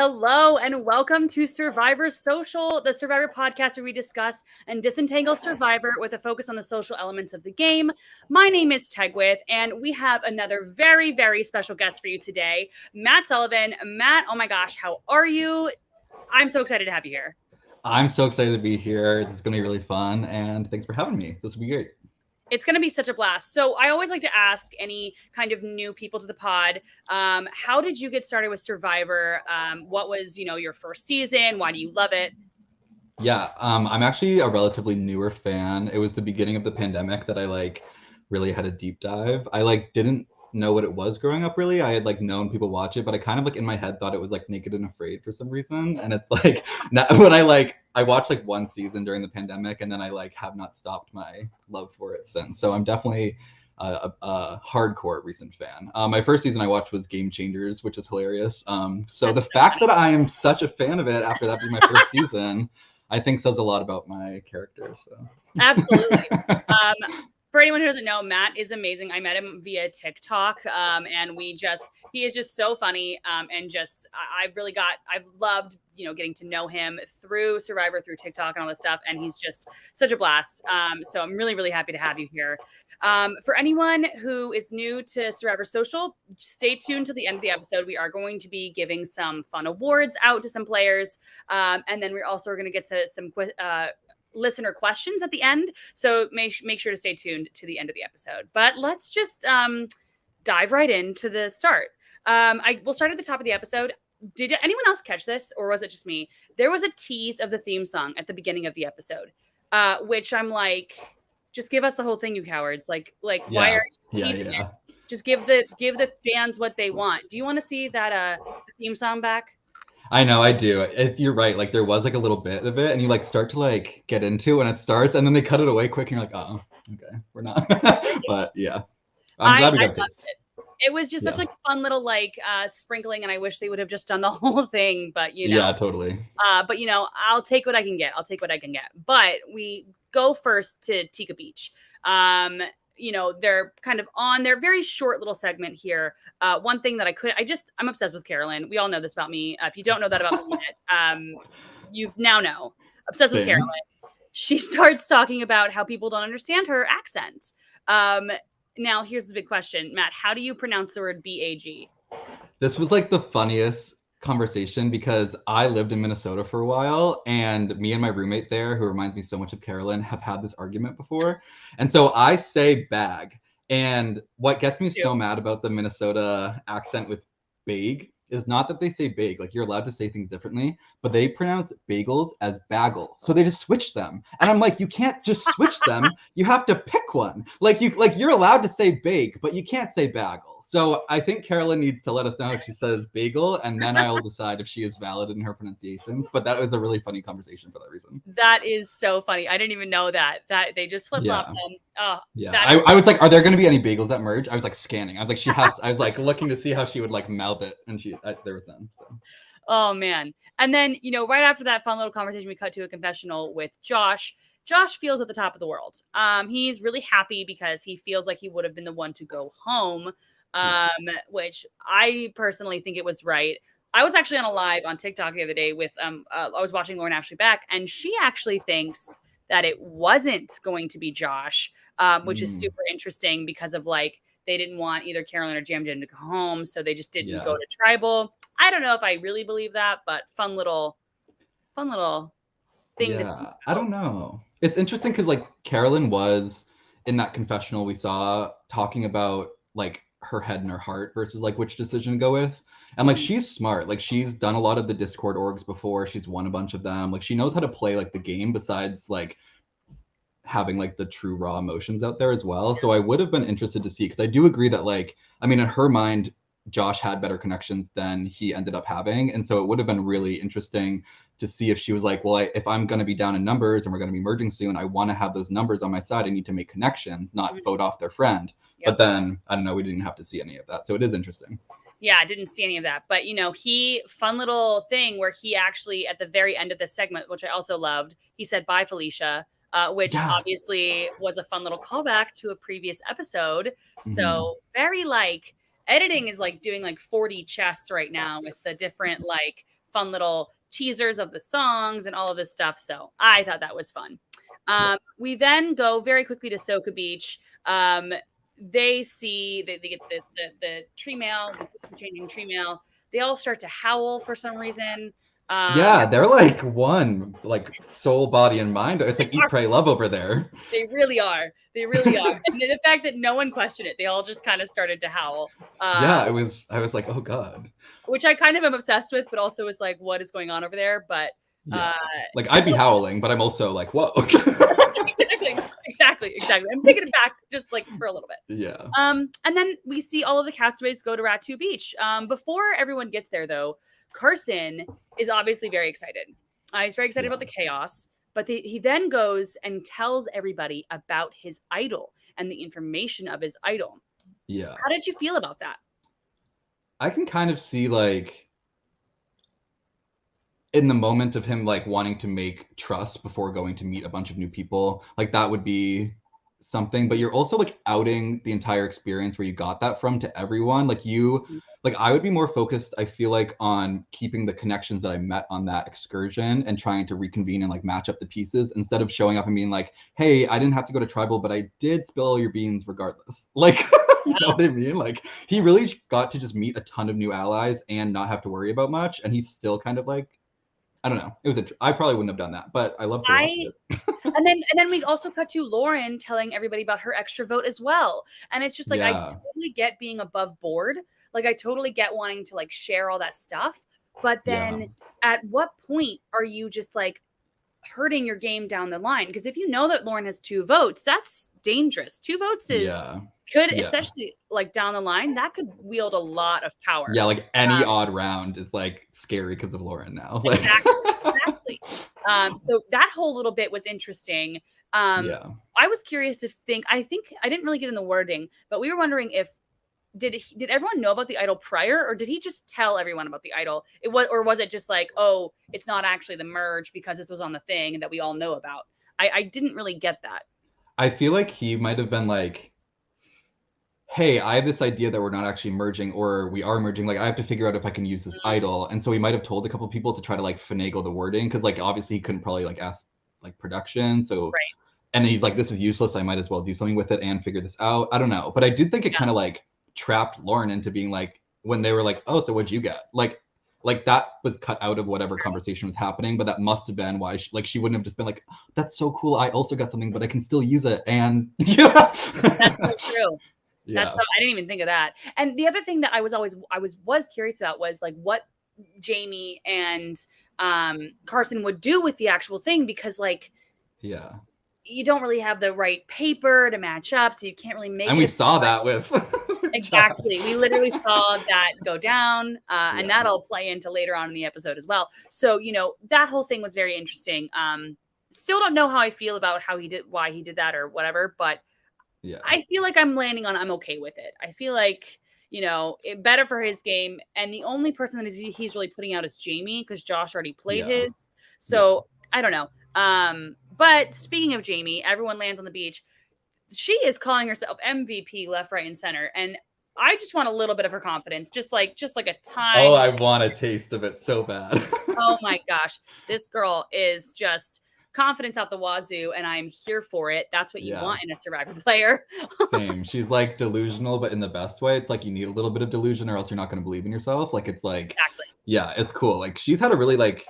Hello and welcome to Survivor Social, the Survivor podcast where we discuss and disentangle Survivor with a focus on the social elements of the game. My name is Tegwyth, and we have another very, very special guest for you today, Matt Sullivan. Matt, oh my gosh, how are you? I'm so excited to have you here. I'm so excited to be here. This is going to be really fun, and thanks for having me. This will be great. It's going to be such a blast. So I always like to ask any kind of new people to the pod, how did you get started with Survivor? What was, your first season? Why do you love it? Yeah, I'm actually a relatively newer fan. It was the beginning of the pandemic that I really had a deep dive. I didn't know what it was growing up really. I had known people watch it, but I kind of in my head thought it was Naked and Afraid for some reason. And it's when I watched one season during the pandemic, and then I have not stopped my love for it since. So I'm definitely a hardcore recent fan. My first season I watched was Game Changers, which is hilarious. So the fact that I am such a fan of it after that being my first season, I think says a lot about my character. So absolutely. For anyone who doesn't know, Matt is amazing. I met him via TikTok, and he is just so funny. And I've loved, getting to know him through Survivor, through TikTok and all this stuff. And he's just such a blast. So I'm really, really happy to have you here. For anyone who is new to Survivor Social, stay tuned to the end of the episode. We are going to be giving some fun awards out to some players. And then we're also going to get to some listener questions at the end, so make sure to stay tuned to the end of the episode. But let's just dive right into the start. I will start at the top of the episode. Did anyone else catch this, or was it just me? There was a tease of the theme song at the beginning of the episode, which I'm like, just give us the whole thing, you cowards. Why are you teasing it? Just give the fans what they want. Do you want to see that the theme song back? I know, I do. You're right. There was a little bit of it, and you start to get into it when it starts, and then they cut it away quick, and you're like, oh, okay, we're not. But yeah, I'm glad we got this. It was just such a fun little sprinkling, and I wish they would have just done the whole thing. But yeah, totally. But I'll take what I can get. But we go first to Tika Beach. They're kind of on their very short little segment here. One thing that I'm obsessed with Carolyn. We all know this about me. If you don't know that about me yet, you now know. Obsessed with Carolyn. She starts talking about how people don't understand her accent. Now, here's the big question. Matt, how do you pronounce the word B-A-G? This was the funniest conversation because I lived in Minnesota for a while, and me and my roommate there, who reminds me so much of Carolyn, have had this argument before. And so I say bag, and what gets me so mad about the Minnesota accent with bag is not that they say bag, you're allowed to say things differently, but they pronounce bagels as bagel. So they just switch them. And I'm like, you can't just switch them. You have to pick one. You're allowed to say bag, but you can't say bagel. So I think Carolyn needs to let us know if she says bagel, and then I'll decide if she is valid in her pronunciations. But that was a really funny conversation for that reason. That is so funny. I didn't even know that they just flip-flopped them. Oh, yeah. I was are there going to be any bagels that merge? I was scanning. I was I was looking to see how she would mouth it, and there was none. So. Oh man. And then, right after that fun little conversation, we cut to a confessional with Josh. Josh feels at the top of the world. He's really happy because he feels like he would have been the one to go home. Which I personally think it was right. I was actually on a live on TikTok the other day with I was watching Lauren Ashley back, and she actually thinks that it wasn't going to be Josh, which is super interesting because of they didn't want either Carolyn or Jam Jam to go home, so they just didn't go to tribal. I don't know if I really believe that, but fun little thing to think Yeah, I about. don't know. It's interesting because like Carolyn was in that confessional we saw talking about like her head and her heart versus like which decision to go with. And like she's smart. Like she's done a lot of the Discord orgs before. She's won a bunch of them. Like she knows how to play like the game besides like having like the true raw emotions out there as well. So I would have been interested to see because I do agree that like I mean in her mind Josh had better connections than he ended up having, and so it would have been really interesting to see if she was like, well, if I'm going to be down in numbers and we're going to be merging soon, I want to have those numbers on my side. I need to make connections, not vote off their friend. Yep. But then I don't know, we didn't have to see any of that, so it is interesting. Yeah, I didn't see any of that. But, you know, fun little thing where he actually, at the very end of the segment, which I also loved, he said, bye, Felicia, which obviously was a fun little callback to a previous episode. So very like, editing is like doing like 40 chests right now with the different like fun little teasers of the songs and all of this stuff. So I thought that was fun. We then go very quickly to Soka Beach. They get the tree mail, the changing tree mail. They all start to howl for some reason. Yeah, they're like one, like soul, body, and mind. It's like eat, pray, love over there. They really are. They really are. And the fact that no one questioned it, they all just kind of started to howl. Yeah, I was like, oh God. Which I kind of am obsessed with, but also is like, what is going on over there? But like I'd be howling, but I'm also like, whoa. Exactly. I'm taking it back just like for a little bit. Yeah. And then we see all of the castaways go to Ratu Beach. Before everyone gets there, though, Carson is obviously very excited. He's very excited about the chaos, but he then goes and tells everybody about his idol and the information of his idol. Yeah. How did you feel about that? I can kind of see like in the moment of him like wanting to make trust before going to meet a bunch of new people, like that would be something, but you're also like outing the entire experience where you got that from to everyone. Like I would be more focused, I feel like, on keeping the connections that I met on that excursion and trying to reconvene and like match up the pieces instead of showing up and being like, hey, I didn't have to go to tribal, but I did spill all your beans regardless. Like, you know what I mean? Like he really got to just meet a ton of new allies and not have to worry about much. And he's still kind of like, I don't know. It was I probably wouldn't have done that, but I love to watch it. and then we also cut to Lauren telling everybody about her extra vote as well. And it's just like I totally get being above board. Like I totally get wanting to like share all that stuff. But then at what point are you just like hurting your game down the line? Because if you know that Lauren has 2 votes, that's dangerous. 2 votes is could especially like down the line, that could wield a lot of power. Yeah, like any odd round is like scary because of Lauren now. Like... Exactly. So that whole little bit was interesting. I was curious to think I didn't really get in the wording, but we were wondering if did everyone know about the idol prior, or did he just tell everyone about the idol? Or was it just like, oh, it's not actually the merge because this was on the thing and that we all know about? I didn't really get that. I feel like he might have been like, hey, I have this idea that we're not actually merging, or we are merging. Like, I have to figure out if I can use this idol. And so he might have told a couple people to try to like finagle the wording, because like obviously he couldn't probably like ask like production. So and he's like, this is useless. I might as well do something with it and figure this out. I don't know, but I did think it kind of like trapped Lauren into being like, when they were like, oh, so what'd you get? Like that was cut out of whatever conversation was happening, but that must have been why she wouldn't have just been like, oh, that's so cool. I also got something, but I can still use it. And that's so true. That's so, I didn't even think of that. And the other thing that I was curious about was like what Jamie and Carson would do with the actual thing, because like you don't really have the right paper to match up, so you can't really make and we saw that with exactly. We literally saw that go down, and that'll play into later on in the episode as well. So, you know, that whole thing was very interesting. Still don't know how I feel about why he did that or whatever, but I feel like I'm okay with it. I feel like, you know, better for his game. And the only person that he's really putting out is Jamie, because Josh already played his. So I don't know. But speaking of Jamie, everyone lands on the beach. She is calling herself MVP left, right, and center. And I just want a little bit of her confidence, just like a tiny. Oh, I want a taste of it so bad. Oh my gosh. This girl is just confidence out the wazoo, and I'm here for it. That's what you Yeah. want in a Survivor player. Same. She's like delusional, but in the best way. It's like you need a little bit of delusion or else you're not going to believe in yourself. Like it's like, Exactly. yeah, it's cool. Like she's had a really like,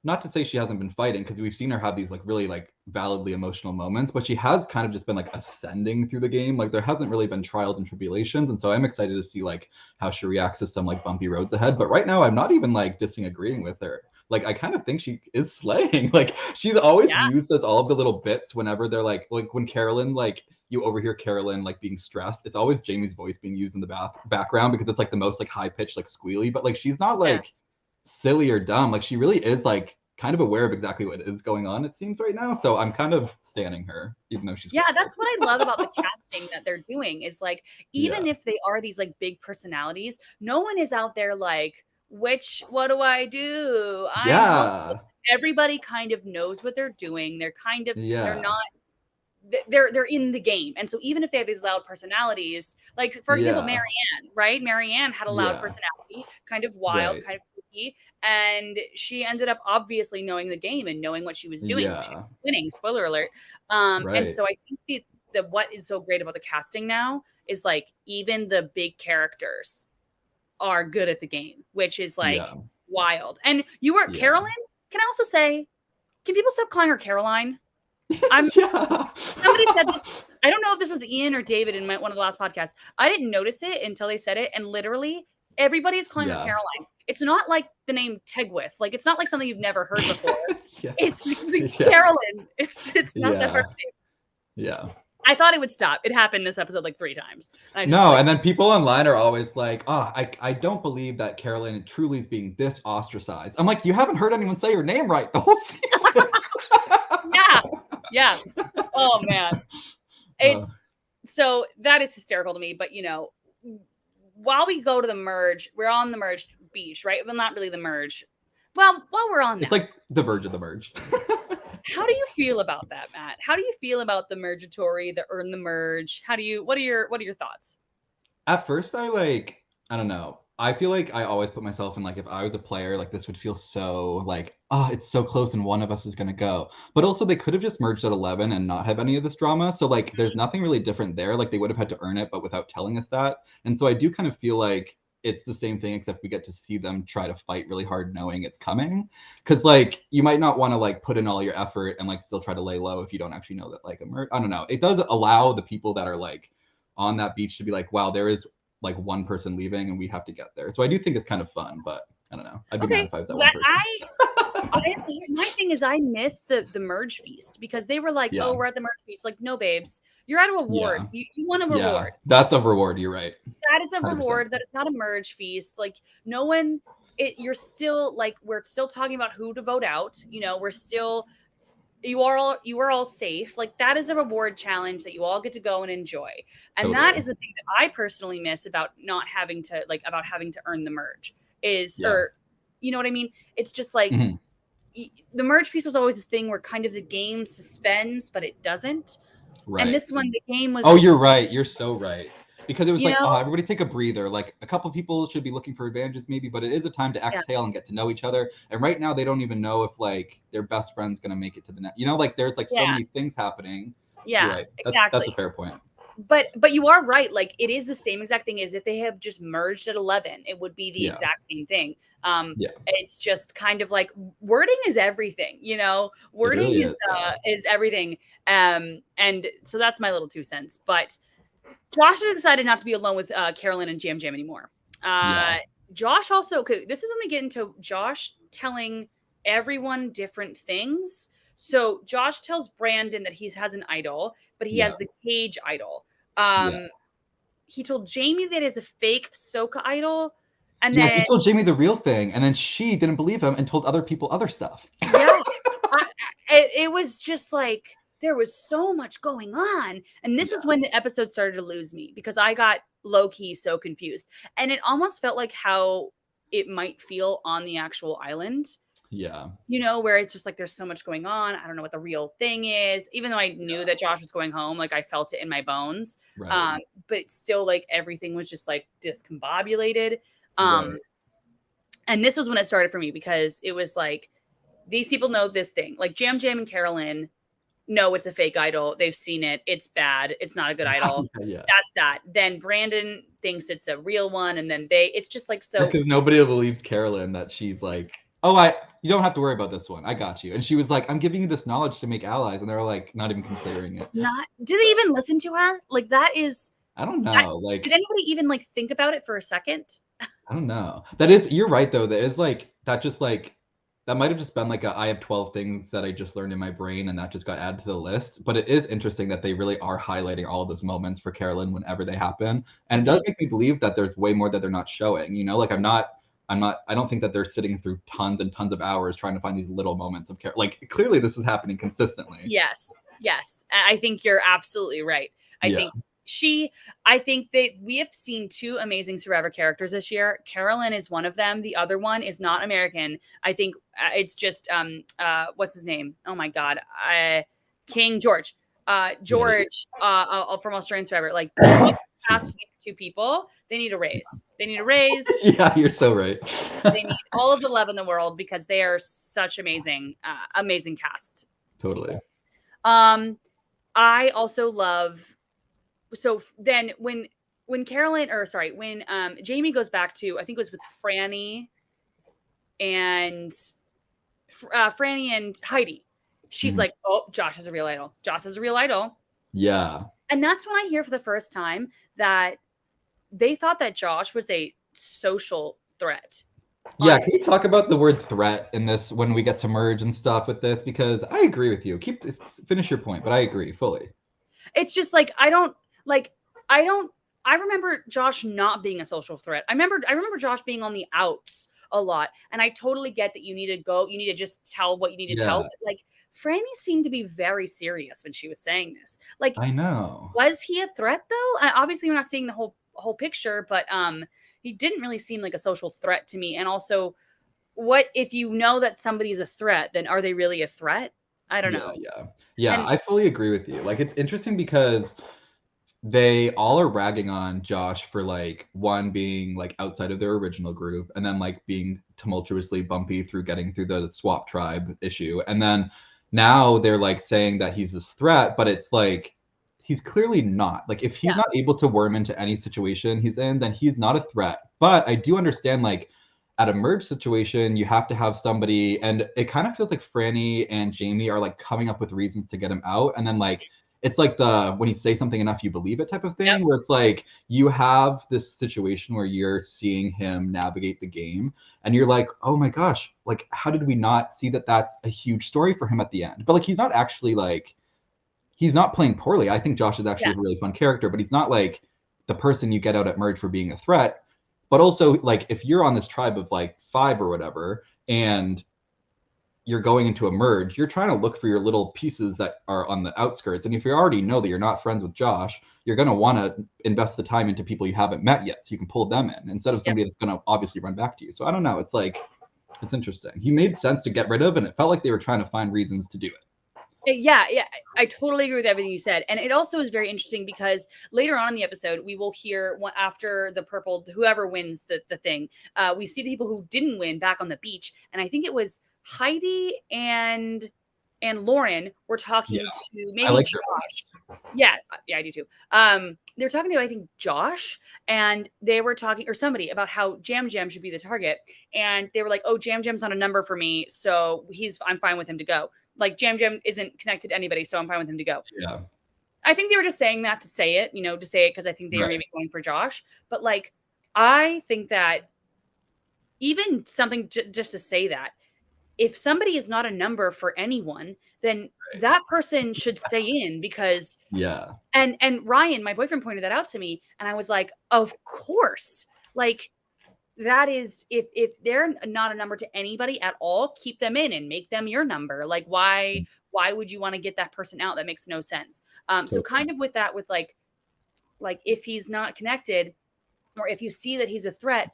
not to say she hasn't been fighting, because we've seen her have these like really like validly emotional moments, but she has kind of just been like ascending through the game. Like there hasn't really been trials and tribulations, and so I'm excited to see like how she reacts to some like bumpy roads ahead. But right now I'm not even like disagreeing with her. Like I kind of think she is slaying. Like she's always used as all of the little bits whenever they're like when Carolyn, like you overhear Carolyn like being stressed, it's always Jamie's voice being used in the background because it's like the most like high pitched like squealy, but like she's not like silly or dumb. Like she really is like kind of aware of exactly what is going on, it seems, right now. So I'm kind of standing her, even though she's that's what I love about the casting that they're doing is like, even if they are these like big personalities, no one is out there like, what do I do? Everybody kind of knows what they're doing. They're kind of they're not they're in the game. And so even if they have these loud personalities, like for example, Marianne, right? Marianne had a loud personality, kind of wild, kind of kooky, and she ended up obviously knowing the game and knowing what she was doing. She was winning, spoiler alert. And so I think that what is so great about the casting now is like even the big characters are good at the game, which is like wild. And you were Carolyn. Can I also say, can people stop calling her Caroline? Somebody said this. I don't know if this was Ian or David in one of the last podcasts. I didn't notice it until they said it, and literally everybody is calling her Caroline. It's not like the name Tegwyth. Like it's not like something you've never heard before. It's Carolyn. It's not that hard name. Yeah. I thought it would stop. It happened this episode like 3 times. And then people online are always like, I don't believe that Carolyn truly is being this ostracized. I'm like, you haven't heard anyone say your name right the whole season. Yeah. Oh man. It's so that is hysterical to me. But while we go to the merge, we're on the merged beach, right? Well, not really the merge. Well, while we're on that. It's like the verge of the merge. How do you feel about that, Matt? How do you feel about the mergatory, the earn the merge? What are your thoughts? At first I don't know. I feel like I always put myself in like, if I was a player, like this would feel so like, it's so close and one of us is going to go. But also they could have just merged at 11 and not have any of this drama. So like, there's nothing really different there. Like they would have had to earn it, but without telling us that. And so I do kind of feel like it's the same thing, except we get to see them try to fight really hard knowing it's coming. Cause like, you might not want to like put in all your effort and like still try to lay low if you don't actually know that like I don't know. It does allow the people that are like on that beach to be like, wow, there is like one person leaving and we have to get there. So I do think it's kind of fun, but I don't know. I'd be mad if I was that one person. My thing is I missed the merge feast because they were like, we're at the merge feast. Like, no, babes, you're at a reward. You want a reward. That's a reward. You're right. That is a 100%. Reward. That is not a merge feast. Like no one, you're still like, we're still talking about who to vote out. We're still, you are all safe. Like that is a reward challenge that you all get to go and enjoy. And that is the thing that I personally miss about not having to about having to earn the merge is, or you know what I mean? It's just like the merge piece was always a thing where kind of the game suspends, but it doesn't. Right. And this one, the game was. Oh, you're right. You're so right. Because it was like, everybody take a breather. Like a couple people should be looking for advantages maybe, but it is a time to exhale and get to know each other. And right now they don't even know if like their best friend's going to make it to the net. Like there's like so many things happening. Yeah, right. Exactly. That's a fair point. But you are right. Like it is the same exact thing as if they have just merged at 11, it would be the exact same thing. It's just kind of like wording is everything, wording really is everything. And so that's my little 2 cents, but Josh has decided not to be alone with Carolyn and Jam anymore. Josh also, this is when we get into Josh telling everyone different things. So Josh tells Brandon that he has an idol, but he has the cage idol. He told Jamie that it's a fake Soka idol. And then he told Jamie the real thing. And then she didn't believe him and told other people other stuff. It was just like, there was so much going on. And this is when the episode started to lose me because I got low-key so confused. And it almost felt like how it might feel on the actual island. Yeah. Where it's just like, there's so much going on. I don't know what the real thing is. Even though I knew that Josh was going home, like I felt it in my bones. Right. But still like everything was just like discombobulated. And this was when it started for me because it was like, these people know this thing. Like Jam Jam and Carolyn know it's a fake idol. They've seen it. It's bad. It's not a good idol. Yeah. That's that. Then Brandon thinks it's a real one, and then it's just like so. Because nobody believes Carolyn that she's like, oh, you don't have to worry about this one. I got you. And she was like, I'm giving you this knowledge to make allies, and they're like not even considering it. Do they even listen to her? Like that is. I don't know. Like, did anybody even like think about it for a second? I don't know. That is, you're right though. That is like that. Just like that might have just been like I have 12 things that I just learned in my brain, and that just got added to the list. But it is interesting that they really are highlighting all of those moments for Carolyn whenever they happen, and it does make me believe that there's way more that they're not showing. You know, like I don't think that they're sitting through tons and tons of hours trying to find these little moments of care. Like clearly this is happening consistently. Yes. I think you're absolutely right. I think that we have seen 2 amazing Survivor characters this year. Carolyn is one of them. The other one is not American. I think it's just what's his name? Oh my God, King George. George from Australian Survivor. Like past these 2 people, they need a raise. Yeah, you're so right. They need all of the love in the world because they are such amazing casts. Totally. I also love. So then when Jamie goes back to, I think it was with Franny and Heidi, she's like, oh, Josh is a real idol. Yeah. And that's when I hear for the first time that they thought that Josh was a social threat. Yeah, can you talk about the word threat in this when we get to merge and stuff with this? Because I agree with you. Finish your point, but I agree fully. It's just like I remember Josh not being a social threat. I remember Josh being on the outs a lot. And I totally get that you need to just tell what you need to tell. But like Franny seemed to be very serious when she was saying this. Like, I know. Was he a threat though? Obviously we're not seeing the whole picture, but he didn't really seem like a social threat to me. And also, what if you know that somebody's a threat, then are they really a threat? I don't know. Yeah, I fully agree with you. Like, it's interesting because they all are ragging on Josh for like one being like outside of their original group, and then like being tumultuously bumpy through getting through the swap tribe issue, and then now they're like saying that he's this threat, but it's like he's clearly not. Like, if he's not able to worm into any situation he's in, then he's not a threat. But I do understand, like, at a merge situation, you have to have somebody, and it kind of feels like Franny and Jamie are like coming up with reasons to get him out, and then like it's like the when you say something enough you believe it type of thing, where it's like you have this situation where you're seeing him navigate the game and you're like, oh my gosh, like how did we not see that that's a huge story for him at the end? But like he's not actually like, he's not playing poorly. I think Josh is actually a really fun character, but he's not like the person you get out at merge for being a threat. But also, like, if you're on this tribe of like 5 or whatever and you're going into a merge, you're trying to look for your little pieces that are on the outskirts. And if you already know that you're not friends with Josh, you're going to want to invest the time into people you haven't met yet so you can pull them in instead of somebody that's going to obviously run back to you. So I don't know. It's like, it's interesting. He made sense to get rid of, and it felt like they were trying to find reasons to do it. Yeah, I totally agree with everything you said. And it also is very interesting because later on in the episode, we will hear after the purple, whoever wins the thing, we see the people who didn't win back on the beach. And I think it was Heidi and Lauren were talking to maybe Josh. Yeah, I do too. They're talking to, I think, Josh, and they were talking, or somebody, about how Jam Jam should be the target. And they were like, oh, Jam Jam's not a number for me, so I'm fine with him to go. Like, Jam Jam isn't connected to anybody, so I'm fine with him to go. Yeah. I think they were just saying that to say it because I think they were maybe going for Josh. But, like, I think that even something just to say that, if somebody is not a number for anyone, then that person should stay in because and Ryan, my boyfriend, pointed that out to me, and I was like, of course. Like, that is, if they're not a number to anybody at all, keep them in and make them your number. Like, why would you want to get that person out? That makes no sense. So kind of with that, with like if he's not connected, or if you see that he's a threat,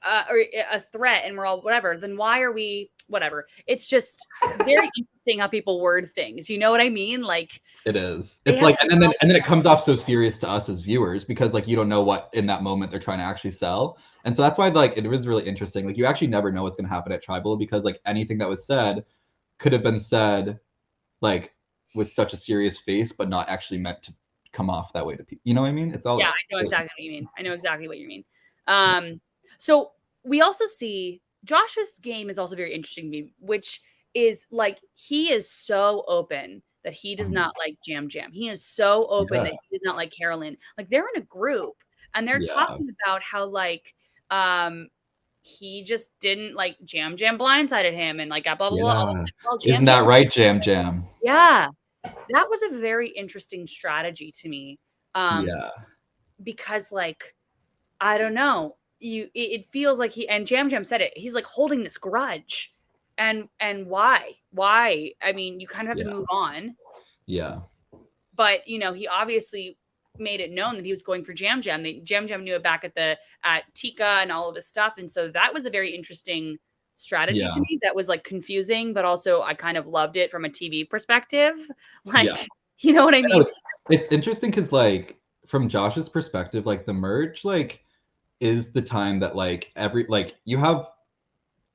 and we're all whatever, then why are we whatever? It's just very interesting how people word things. You know what I mean? Like, it is. It's like, and then it comes off so serious to us as viewers because like you don't know what in that moment they're trying to actually sell. And so that's why like it was really interesting. Like, you actually never know what's going to happen at Tribal because like anything that was said could have been said like with such a serious face, but not actually meant to come off that way to people. You know what I mean? It's all. Yeah, I know exactly what you mean. I know exactly what you mean. So we also see Josh's game is also very interesting to me, which is like he is so open that he does not like Jam Jam. He is so open that he does not like Carolyn. Like they're in a group and they're talking about how like he just didn't like Jam Jam blindsided him and like blah blah blah. All this, well, Isn't that right, Jam Jam? Yeah, that was a very interesting strategy to me. Because like I don't know, it feels like and Jam Jam said it. He's like holding this grudge, and why? I mean, you kind of have to move on. Yeah. But you know, he obviously made it known that he was going for Jam Jam. Jam Jam knew it back at Tika and all of this stuff, and so that was a very interesting strategy to me. That was like confusing, but also I kind of loved it from a TV perspective. Like, you know what I mean? It's interesting because like from Josh's perspective, like the merge like is the time that like you have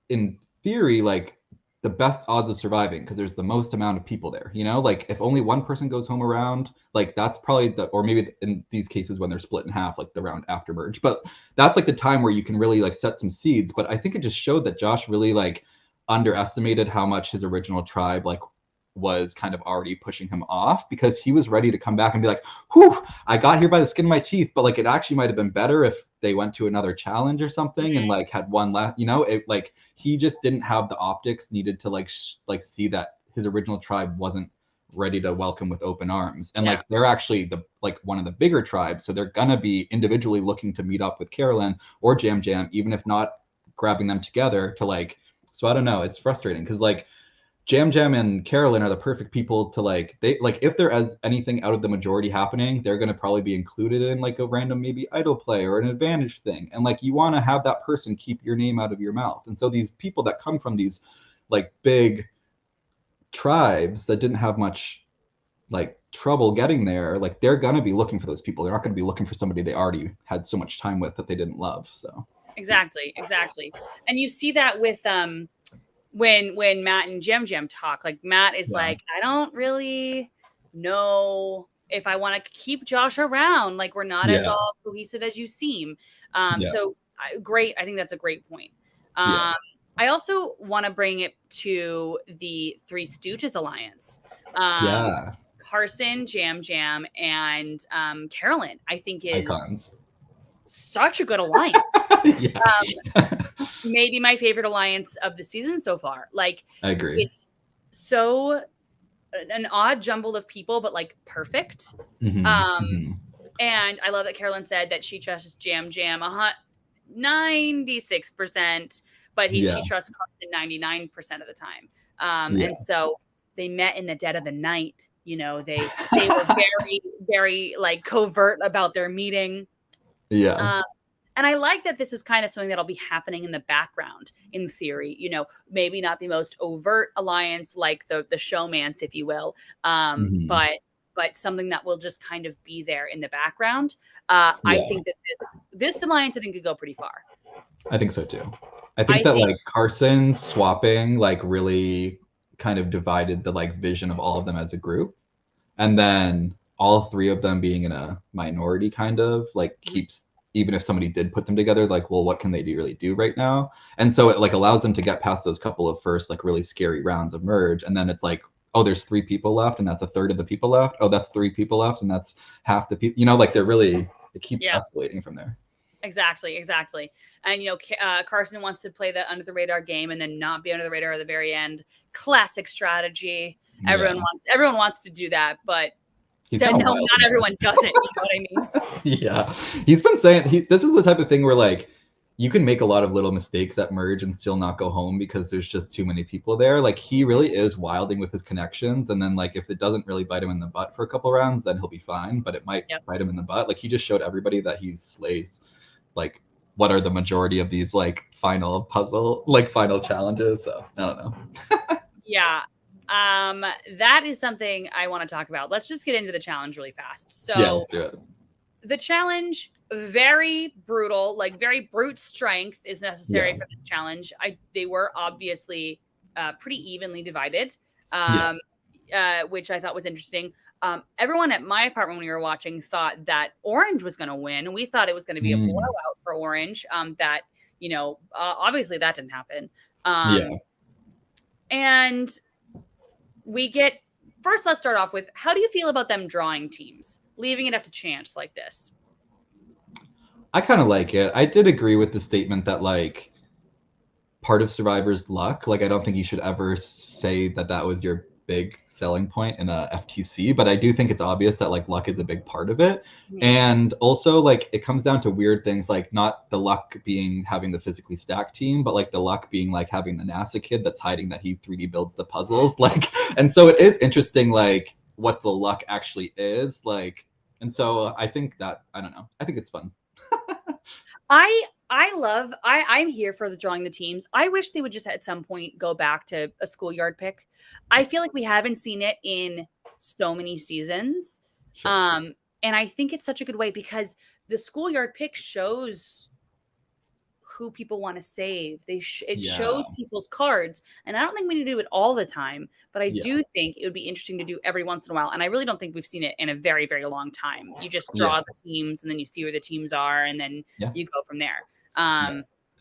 in theory like the best odds of surviving because there's the most amount of people there, you know, like if only one person goes home around, like that's probably or maybe in these cases when they're split in half, like the round after merge, but that's like the time where you can really like set some seeds. But I think it just showed that Josh really like underestimated how much his original tribe like was kind of already pushing him off, because he was ready to come back and be like, whew, I got here by the skin of my teeth. But like it actually might have been better if they went to another challenge or something and like had one left, you know, it like he just didn't have the optics needed to like see that his original tribe wasn't ready to welcome with open arms. And like they're actually the like one of the bigger tribes, so they're gonna be individually looking to meet up with Carolyn or Jam Jam, even if not grabbing them together to like. So I don't know, it's frustrating because like Jam Jam and Carolyn are the perfect people to like, they like if there is anything out of the majority happening, they're going to probably be included in like a random maybe idol play or an advantage thing. And like you want to have that person keep your name out of your mouth. And so these people that come from these like big tribes that didn't have much like trouble getting there, like they're going to be looking for those people. They're not going to be looking for somebody they already had so much time with that they didn't love. So exactly. And you see that with when Matt and Jam Jam talk, like Matt is like, I don't really know if I want to keep Josh around. Like we're not as all cohesive as you seem. So great. I think that's a great point. I also want to bring it to the Three Stooges alliance. Carson, Jam Jam, and Carolyn, I think is icons. Such a good alliance. Maybe my favorite alliance of the season so far. Like, I agree. It's so an odd jumble of people, but like perfect. And I love that Carolyn said that she trusts Jam Jam 96%, but she trusts Carson 99% of the time. And so they met in the dead of the night. You know, they were very, very like covert about their meeting. And I like that this is kind of something that'll be happening in the background, in theory, you know, maybe not the most overt alliance like the showmance, if you will, but something that will just kind of be there in the background. I think that this alliance, I think, could go pretty far. I think so too. I think like Carson swapping like really kind of divided the like vision of all of them as a group. And then all three of them being in a minority kind of like keeps, even if somebody did put them together, like, well, what can they really do right now? And so it like allows them to get past those couple of first like really scary rounds of merge. And then it's like, oh, there's 3 people left and that's a third of the people left. Oh, that's 3 people left and that's half the people, you know, like they're really, it keeps escalating from there. Exactly. And, you know, Carson wants to play the under the radar game and then not be under the radar at the very end. Classic strategy. Everyone wants to do that, but not everyone does it. You know what I mean? He's been saying this is the type of thing where like you can make a lot of little mistakes at merge and still not go home because there's just too many people there. Like he really is wilding with his connections, and then like if it doesn't really bite him in the butt for a couple rounds, then he'll be fine. But it might bite him in the butt. Like he just showed everybody that he slays like what are the majority of these like final challenges. So I don't know. That is something I want to talk about. Let's just get into the challenge really fast. So let's do it. The challenge, very brutal, like very brute strength is necessary for this challenge. They were obviously pretty evenly divided. Yeah. Which I thought was interesting. Everyone at my apartment when we were watching thought that Orange was going to win. We thought it was going to be a Mm. blowout for Orange. That obviously that didn't happen. Yeah. And we get first. Let's start off with how do you feel about them drawing teams, leaving it up to chance like this? I kind of like it. I did agree with the statement that like part of Survivor's luck. Like I don't think you should ever say that that was your big selling point in a FTC, but I do think it's obvious that like luck is a big part of it. And also like it comes down to weird things like not the luck being having the physically stacked team, but like the luck being like having the NASA kid that's hiding that he 3D built the puzzles. Like, and so it is interesting like what the luck actually is. Like, and so I think that I don't know. I think it's fun. I'm here for the drawing the teams. I wish they would just at some point go back to a schoolyard pick. I feel like we haven't seen it in so many seasons. Sure. And I think it's such a good way because the schoolyard pick shows who people want to save. It shows people's cards. And I don't think we need to do it all the time, but I do think it would be interesting to do every once in a while. And I really don't think we've seen it in a very, very long time. You just draw the teams and then you see where the teams are and then you go from there.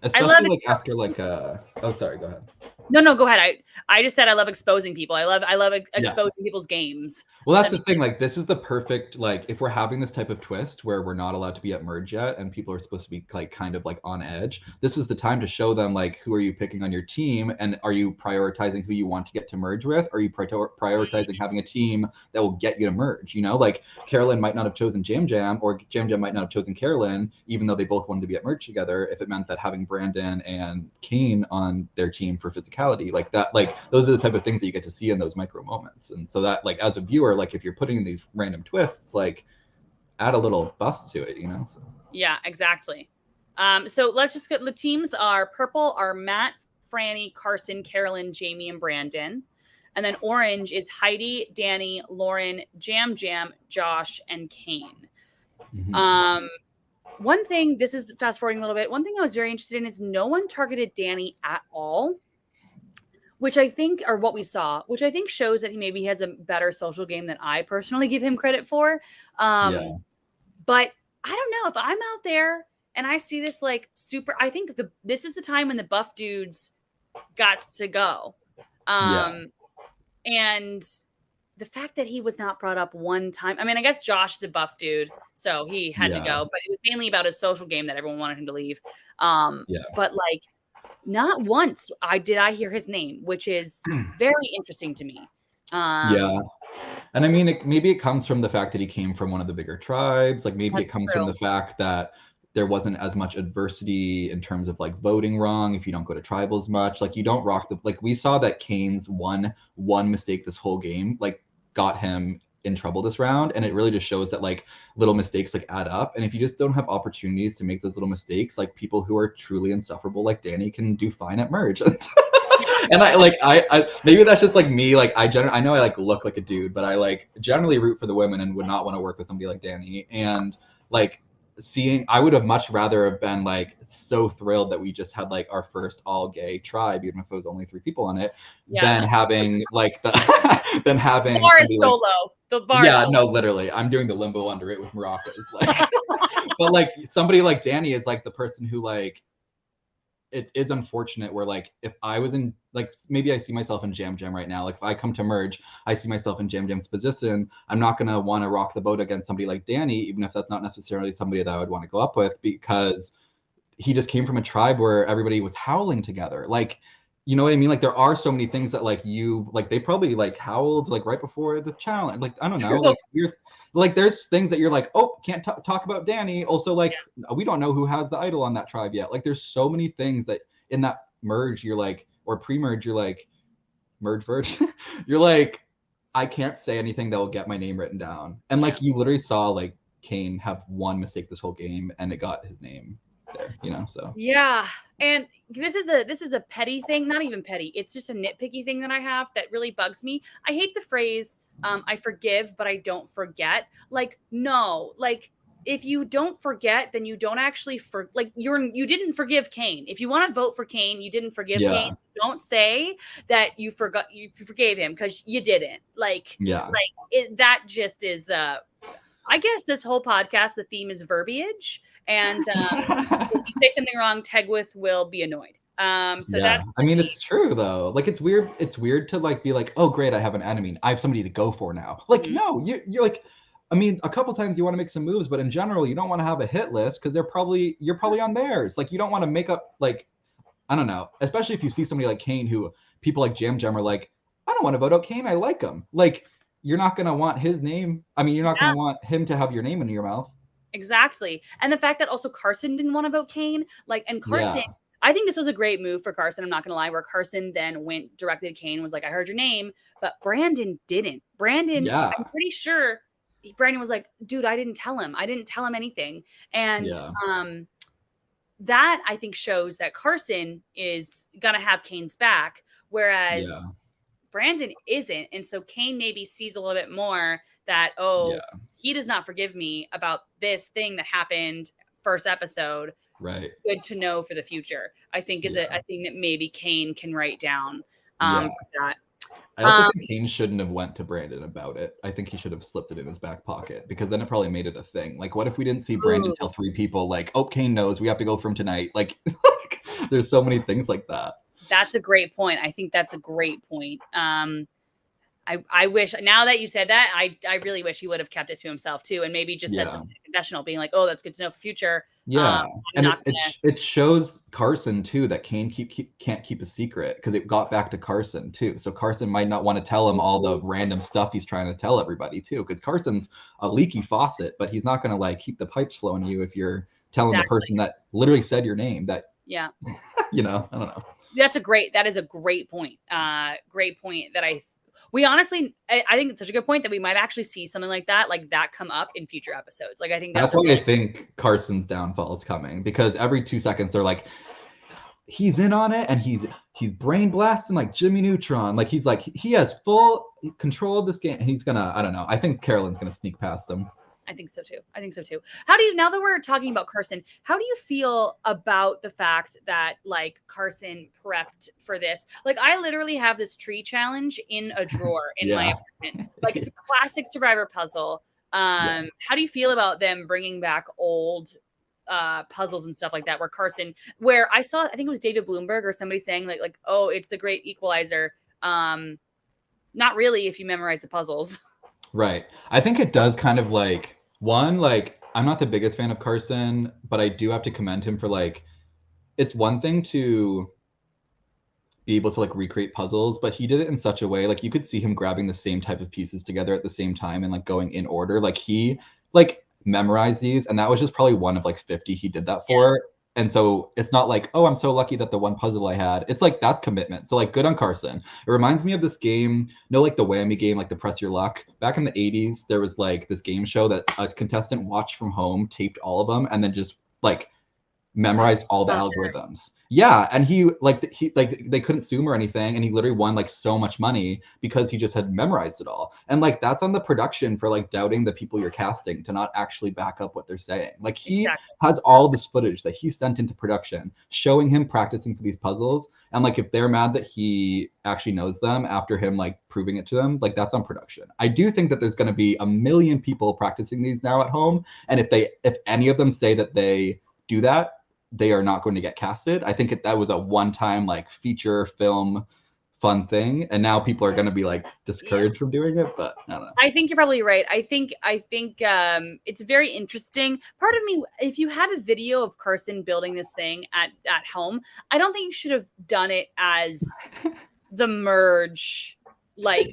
Especially I love like after like oh sorry, go ahead. No, go ahead. I just said I love exposing people. I love exposing people's games. Well, that's the thing. Like, this is the perfect, like, if we're having this type of twist where we're not allowed to be at merge yet and people are supposed to be like kind of like on edge, this is the time to show them like who are you picking on your team and are you prioritizing who you want to get to merge with? Are you prioritizing having a team that will get you to merge? You know, like Carolyn might not have chosen Jam Jam or Jam Jam might not have chosen Carolyn, even though they both wanted to be at merge together, if it meant that having Brandon and Kane on their team for physicality, like that, like those are the type of things that you get to see in those micro moments. And so that like as a viewer, like if you're putting in these random twists, like add a little bust to it, you know? So. Yeah, exactly. So let's just get the teams are purple are Matt, Franny, Carson, Carolyn, Jamie, and Brandon. And then orange is Heidi, Danny, Lauren, Jam Jam, Josh, and Kane. One thing, this is fast forwarding a little bit. One thing I was very interested in is no one targeted Danny at all, which I think, or what we saw, which I think shows that he maybe has a better social game than I personally give him credit for. But I don't know if I'm out there and I see this like super, I think this is the time when the buff dudes got to go. And the fact that he was not brought up one time, I mean, I guess Josh is a buff dude, so he had to go, but it was mainly about his social game that everyone wanted him to leave. But like, not once I hear his name, which is very interesting to me. And I mean, maybe it comes from the fact that he came from one of the bigger tribes. Like maybe it comes from the fact that there wasn't as much adversity in terms of like voting wrong. If you don't go to tribals much, like you don't rock the, like we saw that Kane's one mistake this whole game, like got him in trouble this round. And it really just shows that like little mistakes like add up. And if you just don't have opportunities to make those little mistakes, like people who are truly insufferable like Danny can do fine at merge. And I maybe that's just like me. Like I know I like look like a dude, but I like generally root for the women and would not want to work with somebody like Danny. And like I would have much rather have been like so thrilled that we just had like our first all gay tribe, even if it was only 3 people on it, than having like than having the bar is so low. The bar. Yeah, no, literally. I'm doing the limbo under it with maracas. Like but like somebody like Danny is like the person who like it's unfortunate where like if I was in like maybe I see myself in Jam Jam right now. Like if I come to merge, I see myself in Jam Jam's position. I'm not gonna want to rock the boat against somebody like Danny, even if that's not necessarily somebody that I would want to go up with, because he just came from a tribe where everybody was howling together. Like, you know what I mean? Like there are so many things that like they probably like howled like right before the challenge. Like I don't know, like you're like there's things that you're like, oh, can't talk about Danny. Also, like we don't know who has the idol on that tribe yet. Like there's so many things that in that merge you're like, or pre-merge you're like, merge you're like, I can't say anything that will get my name written down. And like you literally saw like Kane have one mistake this whole game and it got his name there, you know. So and this is a petty thing, not even petty, it's just a nitpicky thing that I have that really bugs me. I hate the phrase I forgive but I don't forget. Like no, like if you don't forget, then you don't actually you didn't forgive Kane. If you want to vote for Kane, you didn't forgive Kane. Yeah. Don't say that you forgave him, because you didn't. Yeah. That just is. I guess this whole podcast, the theme is verbiage, and if you say something wrong, Tegwyth will be annoyed. So Yeah. that's I the mean, theme. it's true though. Like it's weird. It's weird to like be like, oh great, I have an enemy. I have somebody to go for now. Like, Mhm. no, you're like, I mean, a couple times you want to make some moves, but in general, you don't want to have a hit list because you're probably on theirs. Like you don't want to make up like, I don't know, especially if you see somebody like Kane who people like Jam Jam are like, I don't want to vote out Kane. I like him. Like, you're not gonna want his name. I mean, you're not Yeah. gonna want him to have your name in your mouth. Exactly. And the fact that also Carson didn't want to vote Kane, and Carson, Yeah. I think this was a great move for Carson. I'm not going to lie, where Carson then went directly to Kane, was like, I heard your name, but Brandon didn't. Brandon, I'm Yeah. pretty sure Brandon was like, dude, I didn't tell him. I didn't tell him anything. And Yeah. that I think shows that Carson is going to have Kane's back, Yeah. whereas Brandon isn't. And so Kane maybe sees a little bit more that, oh, Yeah. he does not forgive me about this thing that happened first episode. Right. Good to know for the future, I think, is Yeah. a thing that maybe Kane can write down Yeah. for that. I also think Kane shouldn't have went to Brandon about it. I think he should have slipped it in his back pocket because then it probably made it a thing. Like, what if we didn't see Brandon Ooh, tell 3 people like, "Oh, Kane knows we have to go for him tonight." Like, there's so many things like that. that's a great point. I think that's a great point. I wish, now that you said that, I really wish he would have kept it to himself too, and maybe just said Yeah. something in a confessional, being like, "Oh, that's good to know for future." Yeah, I'm and not gonna. it shows Carson too that Kane can't keep a secret because it got back to Carson too. So Carson might not want to tell him all the random stuff he's trying to tell everybody too, because Carson's a leaky faucet, but he's not going to like keep the pipes flowing to you if you're telling the Exactly. person that literally said your name that Yeah. I don't know. That is a great point. Great point that we honestly, I think it's such a good point that we might actually see something like that come up in future episodes. Like, I think That's that's a why I really, think Carson's downfall is coming because every 2 seconds they're like, he's in on it and he's brain blasting like Jimmy Neutron. Like he has full control of this game and he's gonna, I don't know. I think Carolyn's gonna sneak past him. I think so too. I think so too. How do you, now that we're talking about Carson, how do you feel about the fact that like Carson prepped for this? Like, I literally have this tree challenge in a drawer in my Yeah. apartment. Like, it's a classic Survivor puzzle. Yeah. How do you feel about them bringing back old puzzles and stuff like that, where I saw, I think it was David Bloomberg or somebody saying like, oh, it's the great equalizer. Not really if you memorize the puzzles. Right. I think it does kind of like like I'm not the biggest fan of Carson, but I do have to commend him for like it's one thing to be able to like recreate puzzles, but he did it in such a way like you could see him grabbing the same type of pieces together at the same time and like going in order. Like he like memorized these and that was just probably one of like 50 he did that for. And so it's not like, oh, I'm so lucky that the one puzzle I had. It's like that's commitment. So like good on Carson. It reminds me of this game, like the whammy game, like the press your luck. Back in the 80s, there was like this game show that a contestant watched from home, taped all of them, and then just like memorized all the algorithms. Yeah, and he like they couldn't sue him or anything, and he literally won like so much money because he just had memorized it all. And like that's on the production for like doubting the people you're casting to not actually back up what they're saying. Like he has all this footage that he sent into production showing him practicing for these puzzles, and like if they're mad that he actually knows them after him like proving it to them, like that's on production. I do think that there's going to be a million people practicing these now at home, and if any of them say that they do that, they are not going to get casted. I think that was a one-time like feature film fun thing, and now people are going to be like discouraged from doing it. But I don't know. I think you're probably right. I think it's very interesting. Part of me, if you had a video of Carson building this thing at home, I don't think you should have done it as the merge, like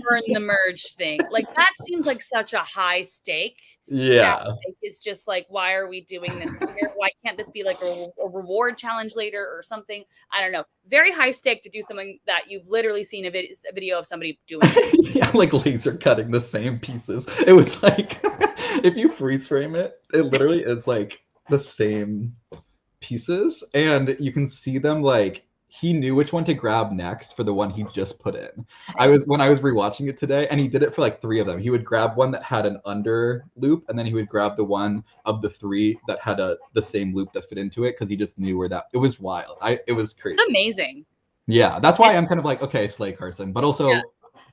burn the merge thing. Like that seems like such a high stake. Yeah. It's just like, why are we doing this here? Why can't this be like a reward challenge later or something? I don't know. Very high stake to do something that you've literally seen a video of somebody doing it. Yeah, like laser cutting the same pieces. It was like, if you freeze frame it, it literally is like the same pieces, and you can see them like he knew which one to grab next for the one he just put in. I was rewatching it today, and he did it for like 3 of them. He would grab one that had an under loop, and then he would grab the one of the 3 that had the same loop that fit into it, because he just knew where that. It was wild. It was crazy. It's amazing. Yeah, that's why I'm kind of like, okay, slay Carson, but also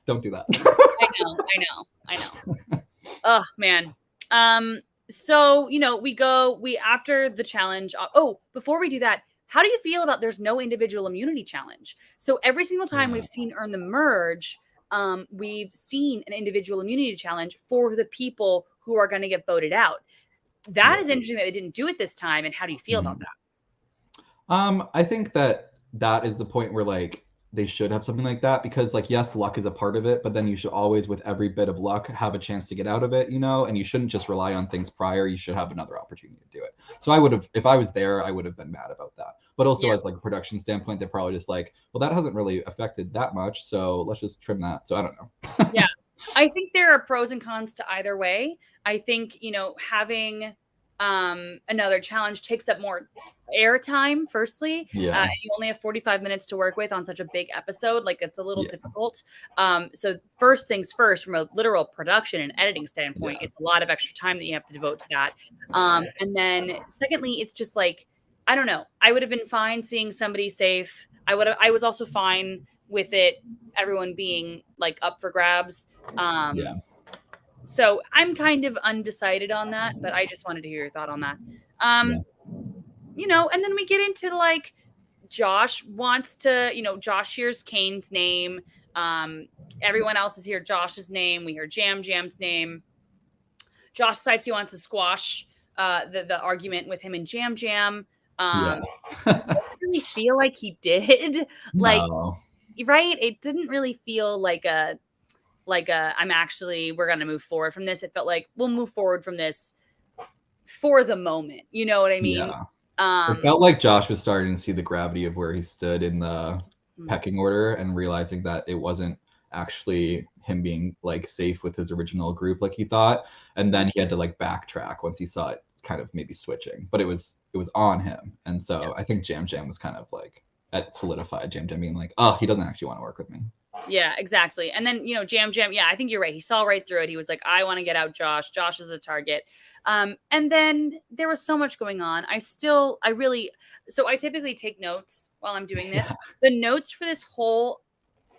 don't do that. I know. Oh man. So we after the challenge. Oh, before we do that, how do you feel about there's no individual immunity challenge? So every single time we've seen Earn the Merge, we've seen an individual immunity challenge for the people who are going to get voted out. That is interesting that they didn't do it this time. And how do you feel about that? I think that is the point where like they should have something like that, because like, yes, luck is a part of it, but then you should always, with every bit of luck, have a chance to get out of it, and you shouldn't just rely on things prior. You should have another opportunity to do it. So I would have, if I was there, I would have been mad about that. But also as like a production standpoint, they're probably just like, well, that hasn't really affected that much, so let's just trim that. So I don't know. Yeah. I think there are pros and cons to either way. I think, having another challenge takes up more airtime. Firstly, you only have 45 minutes to work with on such a big episode. Like, it's a little difficult. So first things first, from a literal production and editing standpoint, it's a lot of extra time that you have to devote to that. And then secondly, it's just like, I don't know. I would have been fine seeing somebody safe. I was also fine with it, everyone being like up for grabs. So I'm kind of undecided on that, but I just wanted to hear your thought on that. And then we get into like Josh wants to, Josh hears Kane's name. Everyone else is here Josh's name. We hear Jam's name. Josh decides he wants to squash the argument with him and Jam. I don't really feel like he did. No. Right? It didn't really feel like we're going to move forward from this. It felt like we'll move forward from this for the moment. You know what I mean? Yeah. It felt like Josh was starting to see the gravity of where he stood in the pecking order, and realizing that it wasn't actually him being like safe with his original group like he thought. And then he had to like backtrack once he saw it kind of maybe switching, but it was on him. And so I think Jam was kind of like, that solidified Jam being like, oh, he doesn't actually want to work with me. Yeah, exactly. And then, Jam, I think you're right. He saw right through it. He was like, I want to get out Josh. Josh is a target. And then there was so much going on. So I typically take notes while I'm doing this. The notes for this whole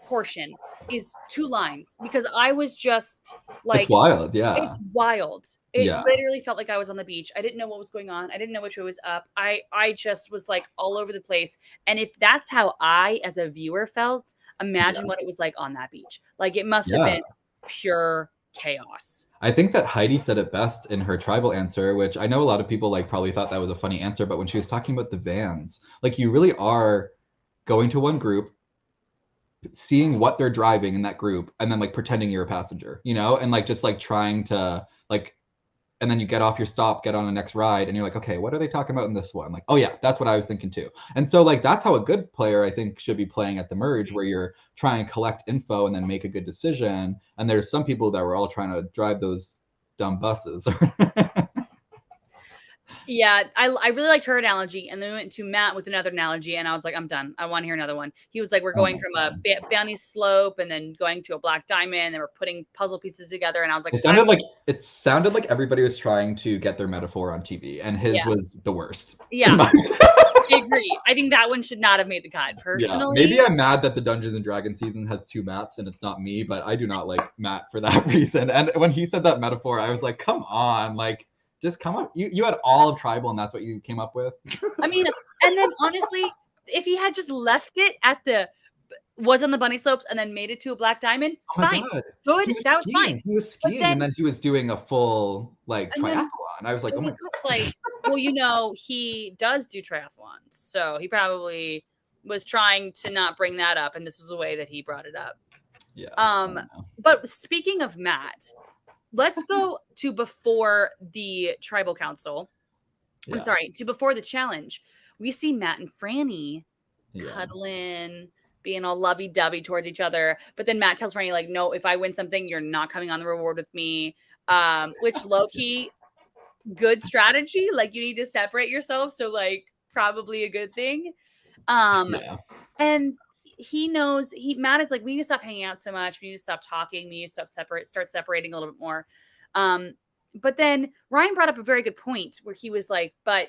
portion is 2 lines, because I was just like, it's wild. It's wild. It literally felt like I was on the beach. I didn't know what was going on. I didn't know which way was up. I just was like all over the place. And if that's how I, as a viewer, felt, imagine what it was like on that beach. Like, it must have been pure chaos. I think that Heidi said it best in her tribal answer, which I know a lot of people like probably thought that was a funny answer, but when she was talking about the vans, like, you really are going to one group, seeing what they're driving in that group, and then like pretending you're a passenger, and like just like trying to like, and then you get off your stop, get on the next ride, and you're like, okay, what are they talking about in this one? Like, oh yeah, that's what I was thinking too. And so like, that's how a good player, I think, should be playing at the merge, where you're trying to collect info and then make a good decision. And there's some people that were all trying to drive those dumb buses. Yeah, I really liked her analogy. And then we went to Matt with another analogy, and I was like, I'm done. I want to hear another one. He was like, we're going from a bounty slope and then going to a black diamond, and we're putting puzzle pieces together. And I was like, it sounded like everybody was trying to get their metaphor on TV, and his was the worst. Yeah. I agree. I think that one should not have made the cut, personally. Maybe I'm mad that the Dungeons and Dragons season has 2 Matts and it's not me, but I do not like Matt for that reason. And when he said that metaphor, I was like, come on, like, just come up. You had all of tribal, and that's what you came up with. I mean, and then honestly, if he had just left it at was on the bunny slopes and then made it to a black diamond, fine. God. Good. That was fine. He was skiing, and then he was doing a full like triathlon. I was like, oh my God. Like, well, he does do triathlons, so he probably was trying to not bring that up, and this was the way that he brought it up. Yeah. But speaking of Matt, let's go to before the tribal council. I'm sorry, to before the challenge. We see Matt and Franny cuddling, being all lovey-dovey towards each other. But then Matt tells Franny, like, no, if I win something, you're not coming on the reward with me. Which low-key, good strategy. Like, you need to separate yourself. So, like, probably a good thing. And he knows Matt is like, we need to stop hanging out so much. We need to stop talking. We need to start separating a little bit more. But then Ryan brought up a very good point where he was like, but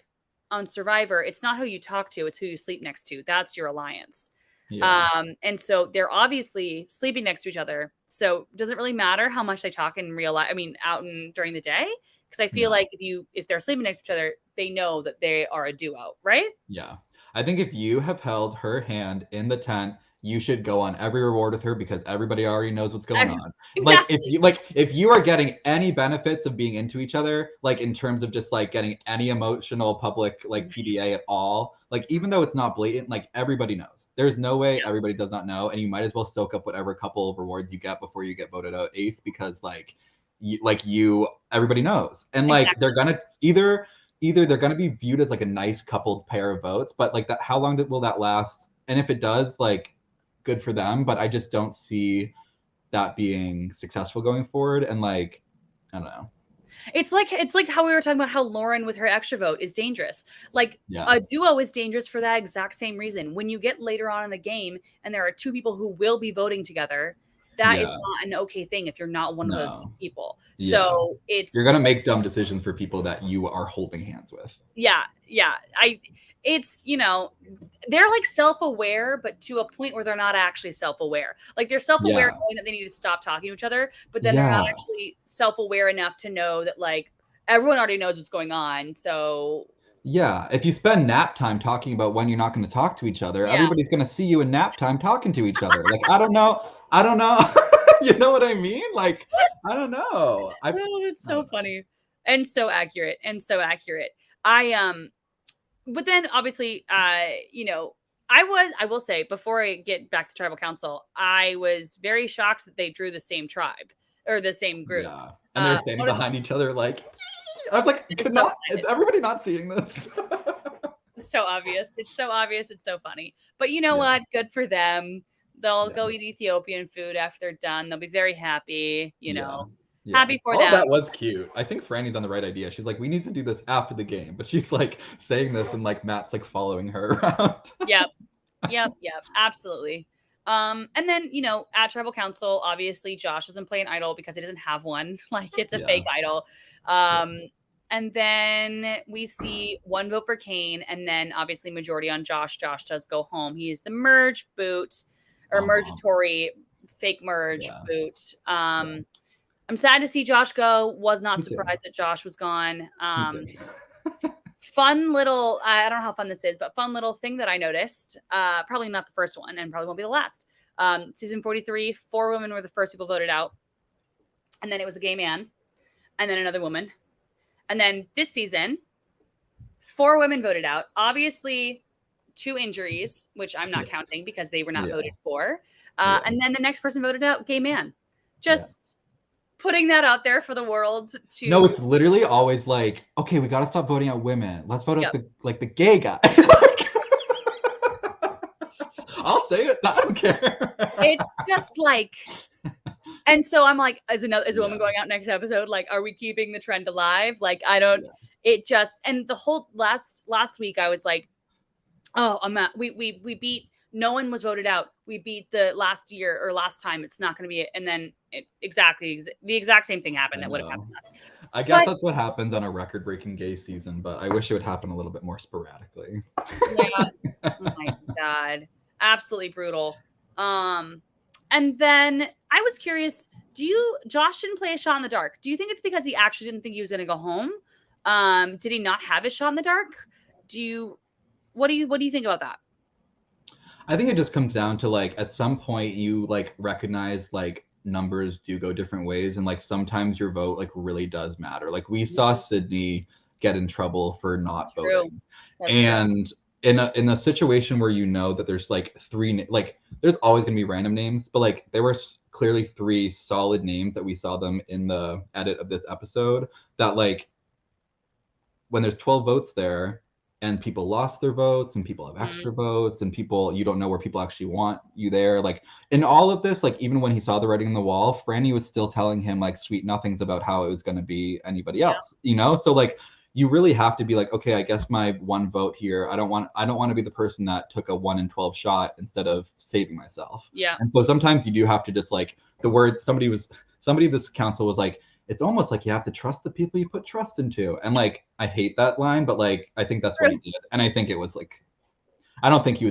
on Survivor, it's not who you talk to, it's who you sleep next to. That's your alliance. Yeah. And so they're obviously sleeping next to each other. So it doesn't really matter how much they talk in real life. I mean, out and during the day. Because I feel like if they're sleeping next to each other, they know that they are a duo, right? Yeah. I think if you have held her hand in the tent, you should go on every reward with her because everybody already knows what's going on. Exactly. Like if you are getting any benefits of being into each other, like in terms of just like getting any emotional public like PDA at all, like even though it's not blatant, like everybody knows. There's no way everybody does not know, and you might as well soak up whatever couple of rewards you get before you get voted out 8th because everybody knows. And like they're gonna either they're going to be viewed as like a nice coupled pair of votes, but like that, how long will that last? And if it does, like, good for them. But I just don't see that being successful going forward. And like, I don't know. It's like how we were talking about how Lauren with her extra vote is dangerous. Like a duo is dangerous for that exact same reason. When you get later on in the game and there are two people who will be voting together, that is not an okay thing if you're not one of those two people. So you're gonna make dumb decisions for people that you are holding hands with. Yeah. It's, they're like self-aware, but to a point where they're not actually self-aware. Like they're self-aware knowing that they need to stop talking to each other, but then they're not actually self-aware enough to know that like everyone already knows what's going on. So yeah, if you spend nap time talking about when you're not going to talk to each other, everybody's going to see you in nap time talking to each other. Like, I don't know. You know what I mean? Like, I don't know. It's so funny and so accurate but then obviously, I will say before I get back to tribal council, I was very shocked that they drew the same tribe or the same group. Yeah. And they're standing behind each other like, I was like, is everybody not seeing this? It's so obvious. It's so obvious. It's so funny. But you know what? Good for them. They'll go eat Ethiopian food after they're done. They'll be very happy, happy for them. That was cute. I think Franny's on the right idea. She's like, we need to do this after the game. But she's like saying this and like Matt's like following her around. Yep. Absolutely. And then, at tribal council, obviously Josh doesn't play an idol because he doesn't have one. Like it's a fake idol. And then we see one vote for Kane, and then obviously majority on Josh. Josh does go home. He is the merge boot or mergatory fake merge boot. I'm sad to see Josh go. Was not surprised that Josh was gone. Fun little, I don't know how fun this is, but fun little thing that I noticed. Probably not the first one and probably won't be the last. Season 43, 4 women were the first people voted out. And then it was a gay man and then another woman. And then this season, 4 women voted out. Obviously, 2 injuries, which I'm not counting because they were not voted for. And then the next person voted out, gay man. Just putting that out there for the world to. No, it's literally always like, okay, we got to stop voting out women. Let's vote out the gay guy. I'll say it. I don't care. It's just like. And so I'm like, is a woman going out next episode? Like, are we keeping the trend alive? Like, I don't. It just, and the whole last week I was like, oh, we beat. No one was voted out. We beat the last year or last time. It's not going to be it. And then the exact same thing happened that would have happened to us. I guess that's what happens on a record-breaking gay season, but I wish it would happen a little bit more sporadically. Yeah. Oh my God. Absolutely brutal. And then I was curious, Josh didn't play a shot in the dark. Do you think it's because he actually didn't think he was going to go home? Did he not have his shot in the dark? What do you think about that? I think it just comes down to like, at some point you like recognize like numbers do go different ways. And like, sometimes your vote like really does matter. Like we saw Sydney get in trouble for not voting. And in a situation where that there's like 3, like there's always going to be random names, but like there were clearly 3 solid names that we saw them in the edit of this episode that like when there's 12 votes there and people lost their votes and people have extra votes and you don't know where people actually want you there. Like in all of this, like even when he saw the writing on the wall, Franny was still telling him like sweet nothings about how it was going to be anybody else, So like, you really have to be like, okay, I guess my one vote here, I don't want to be the person that took a 1 in 12 shot instead of saving myself. Yeah. And so sometimes you do have to just like, the words, somebody this council was like, it's almost like you have to trust the people you put trust into. And like, I hate that line, but like, I think that's what he did. And I think it was like, I don't think he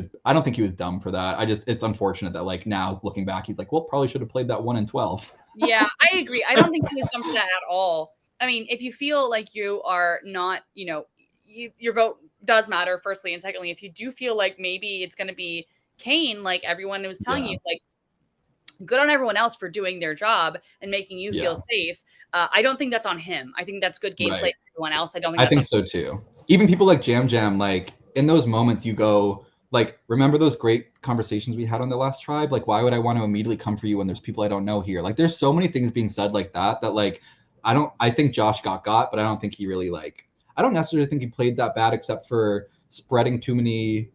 was dumb for that. It's unfortunate that like now looking back, he's like, well, probably should have played that 1 in 12. Yeah, I agree. I don't think he was dumb for that at all. I mean, if you feel like you are not, your vote does matter, firstly, and secondly, if you do feel like maybe it's going to be Kane, like everyone was telling you, like, good on everyone else for doing their job and making you feel safe. I don't think that's on him. I think that's good gameplay for everyone else. I think so too. Even people like Jam Jam, like in those moments you go, like, remember those great conversations we had on The Last Tribe? Like, why would I want to immediately come for you when there's people I don't know here? Like, there's so many things being said like that like, I think Josh got, but I don't think he really I don't necessarily think he played that bad except for spreading too many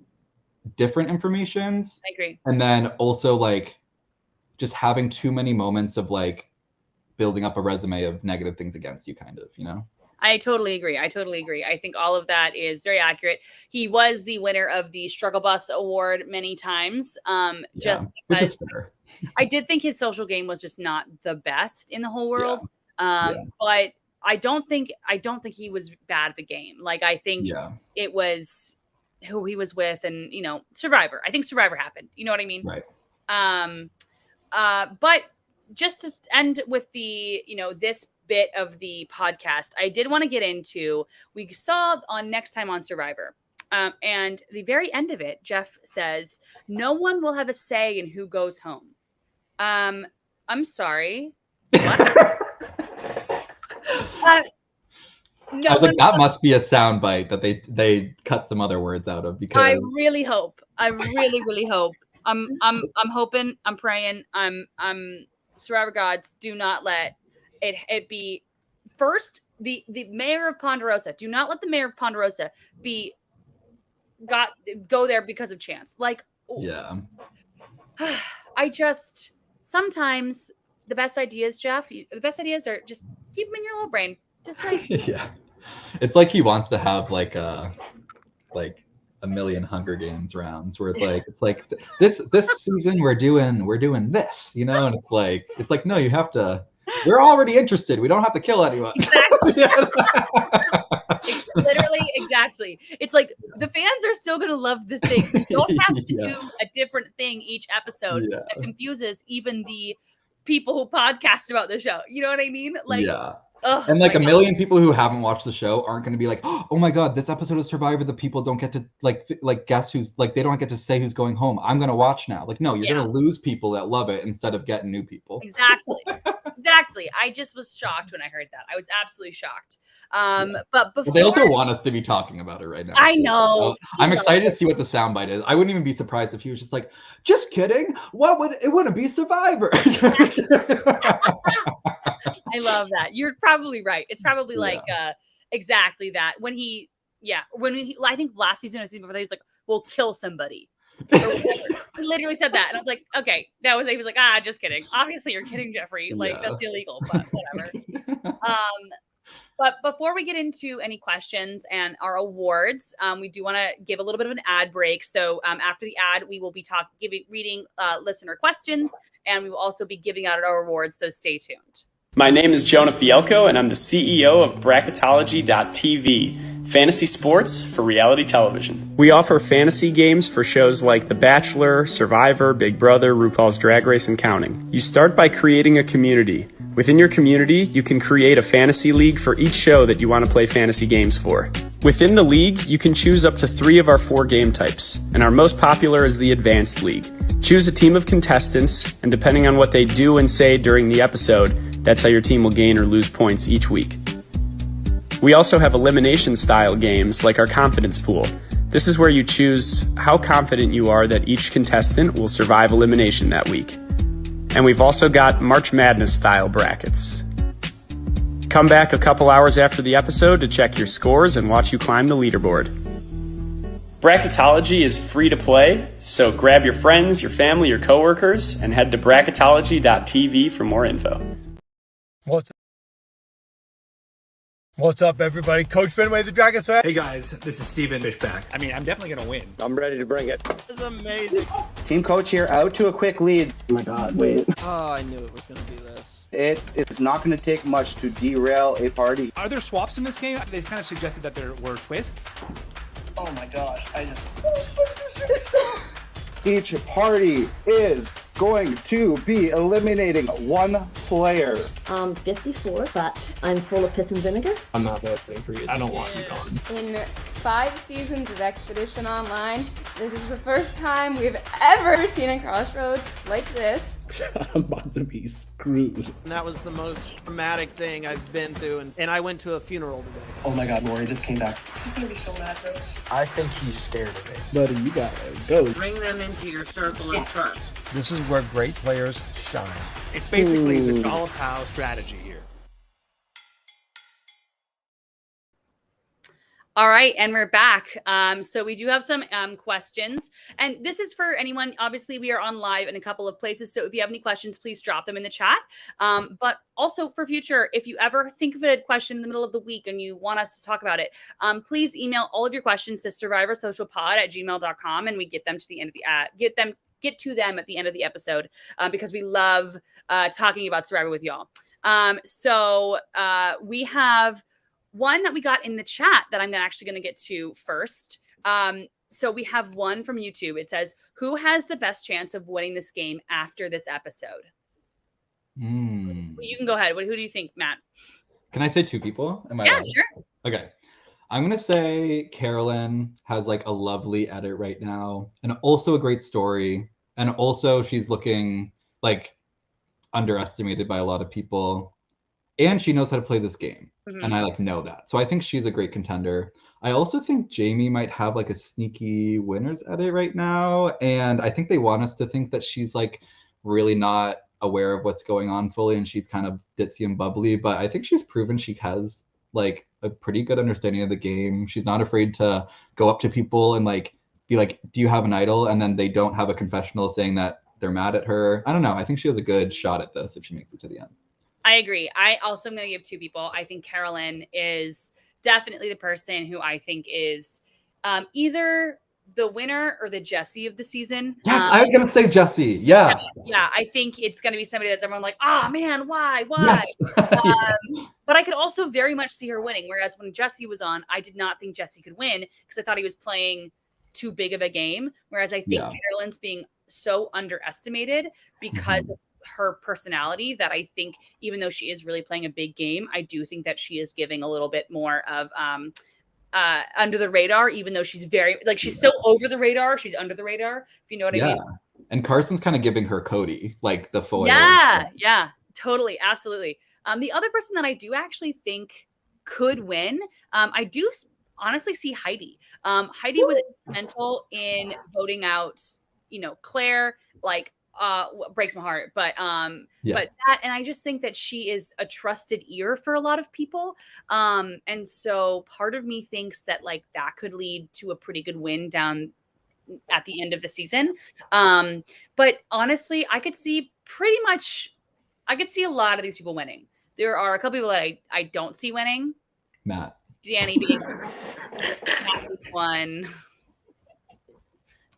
different informations. I agree. And then also like just having too many moments of like building up a resume of negative things against you, kind of, I totally agree. I think all of that is very accurate. He was the winner of the Struggle Bus Award many times. Just because I did think his social game was just not the best in the whole world. But I don't think he was bad at the game. Like, I think it was who he was with and, Survivor. I think Survivor happened. You know what I mean? Right. But just to end with the, this bit of the podcast, I did want to get into, we saw on Next Time on Survivor. And the very end of it, Jeff says, no one will have a say in who goes home. I'm sorry. What? No, I was like, that must be a soundbite that they cut some other words out of, because I really hope. I really, really hope. I'm hoping. I'm praying. I'm Survivor gods, do not let it be first the mayor of Ponderosa. Do not let the mayor of Ponderosa go there because of chance. Like, I just sometimes the best ideas, Jeff. The best ideas are just keep them in your little brain. Just like it's like he wants to have like a million Hunger Games rounds where it's like this season we're doing this, and it's like no, you have to. We're already interested. We don't have to kill anyone. Exactly. Literally, exactly. It's like the fans are still gonna love the thing. You don't have to do a different thing each episode that confuses even the people who podcast about the show. You know what I mean? Like, and like a million people who haven't watched the show aren't going to be like, oh my god, this episode of Survivor, the people don't get to like guess who's like, they don't get to say who's going home. I'm going to watch now. Like, no, you're going to lose people that love it instead of getting new people. Exactly. I just was shocked when I heard that. I was absolutely shocked. But before, they also want us to be talking about it right now. I know. I'm excited to see what the soundbite is. I wouldn't even be surprised if he was just like, just kidding. It wouldn't be Survivor. I love that. You're probably right. It's probably like exactly that. When he I think last season or season before that, he was like, we'll kill somebody. He literally said that. And I was like, okay, he was like, just kidding. Obviously you're kidding, Jeffrey. Like, that's illegal, but whatever. But before we get into any questions and our awards, we do want to give a little bit of an ad break. So after the ad, we will be reading listener questions, and we will also be giving out our awards. So stay tuned. My name is Jonah Fielko, and I'm the CEO of Bracketology.tv, fantasy sports for reality television. We offer fantasy games for shows like The Bachelor, Survivor, Big Brother, RuPaul's Drag Race, and counting. You start by creating a community. Within your community, you can create a fantasy league for each show that you want to play fantasy games for. Within the league, you can choose up to 3 of our 4 game types, and our most popular is the Advanced League. Choose a team of contestants, and depending on what they do and say during the episode, that's how your team will gain or lose points each week. We also have elimination-style games like our Confidence Pool. This is where you choose how confident you are that each contestant will survive elimination that week. And we've also got March Madness-style brackets. Come back a couple hours after the episode to check your scores and watch you climb the leaderboard. Bracketology is free to play, so grab your friends, your family, your coworkers, and head to bracketology.tv for more info. What's up, everybody? Coach Benway, the Dragon Slayer. Hey guys, this is Steven Fishback. I mean, I'm definitely going to win. I'm ready to bring it. This is amazing. Team coach here, out to a quick lead. Oh my god, wait. Oh, I knew it was going to be this. It is not going to take much to derail a party. Are there swaps in this game? They kind of suggested that there were twists. Oh my gosh, I just... Each party is going to be eliminating one player. 54, but I'm full of piss and vinegar. I'm not voting for you. I don't want you gone. In 5 seasons of Expedition Online, this is the first time we've ever seen a crossroads like this. I'm about to be screwed. And that was the most traumatic thing I've been through, and I went to a funeral today. Oh my god, Maury just came back. He's gonna be so mad, Rose. I think he's scared of it. Buddy, you gotta go. Bring them into your circle of trust. This is where great players shine. It's basically the Doll of Pow strategy here. All right, and we're back. So we do have some questions, and this is for anyone. Obviously, we are on live in a couple of places, so if you have any questions, please drop them in the chat. But also for future, if you ever think of a question in the middle of the week and you want us to talk about it, please email all of your questions to survivorsocialpod@gmail.com, and we get them to the end of the get to them at the end of the episode because we love talking about Survivor with y'all. So we have one that we got in the chat that I'm actually going to get to first. So we have one from YouTube. It says, who has the best chance of winning this game after this episode? You can go ahead. Who do you think, Matt? Can I say 2 people? Yeah, sure. Okay. I'm going to say Carolyn has like a lovely edit right now and also a great story. And also she's looking like underestimated by a lot of people. And she knows how to play this game. Mm-hmm. And I like know that. So I think she's a great contender. I also think Jamie might have like a sneaky winner's edit right now. And I think they want us to think that she's like really not aware of what's going on fully. And she's kind of ditzy and bubbly. But I think she's proven she has like a pretty good understanding of the game. She's not afraid to go up to people and like be like, do you have an idol? And then they don't have a confessional saying that they're mad at her. I don't know. I think she has a good shot at this if she makes it to the end. I agree. I also am going to give 2 people. I think Carolyn is definitely the person who I think is either the winner or the Jessie of the season. Yes, I was going to say Jessie. Yeah. Yeah, I think it's going to be somebody that's everyone like, oh man, why? Yes. But I could also very much see her winning. Whereas when Jessie was on, I did not think Jessie could win because I thought he was playing too big of a game. Whereas I think Carolyn's being so underestimated because of her personality that I think even though she is really playing a big game, I do think that she is giving a little bit more of under the radar, even though she's very like she's so over the radar, she's under the radar, if you know what I mean. And Carson's kind of giving her Cody, like the foil. Yeah, totally, absolutely. The other person that I do actually think could win, I do honestly see Heidi. Heidi was instrumental in voting out, Claire, like breaks my heart, but that, and I just think that she is a trusted ear for a lot of people, and so part of me thinks that like that could lead to a pretty good win down at the end of the season. But honestly, I could see a lot of these people winning. There are a couple people that I don't see winning. Matt, Danny being one.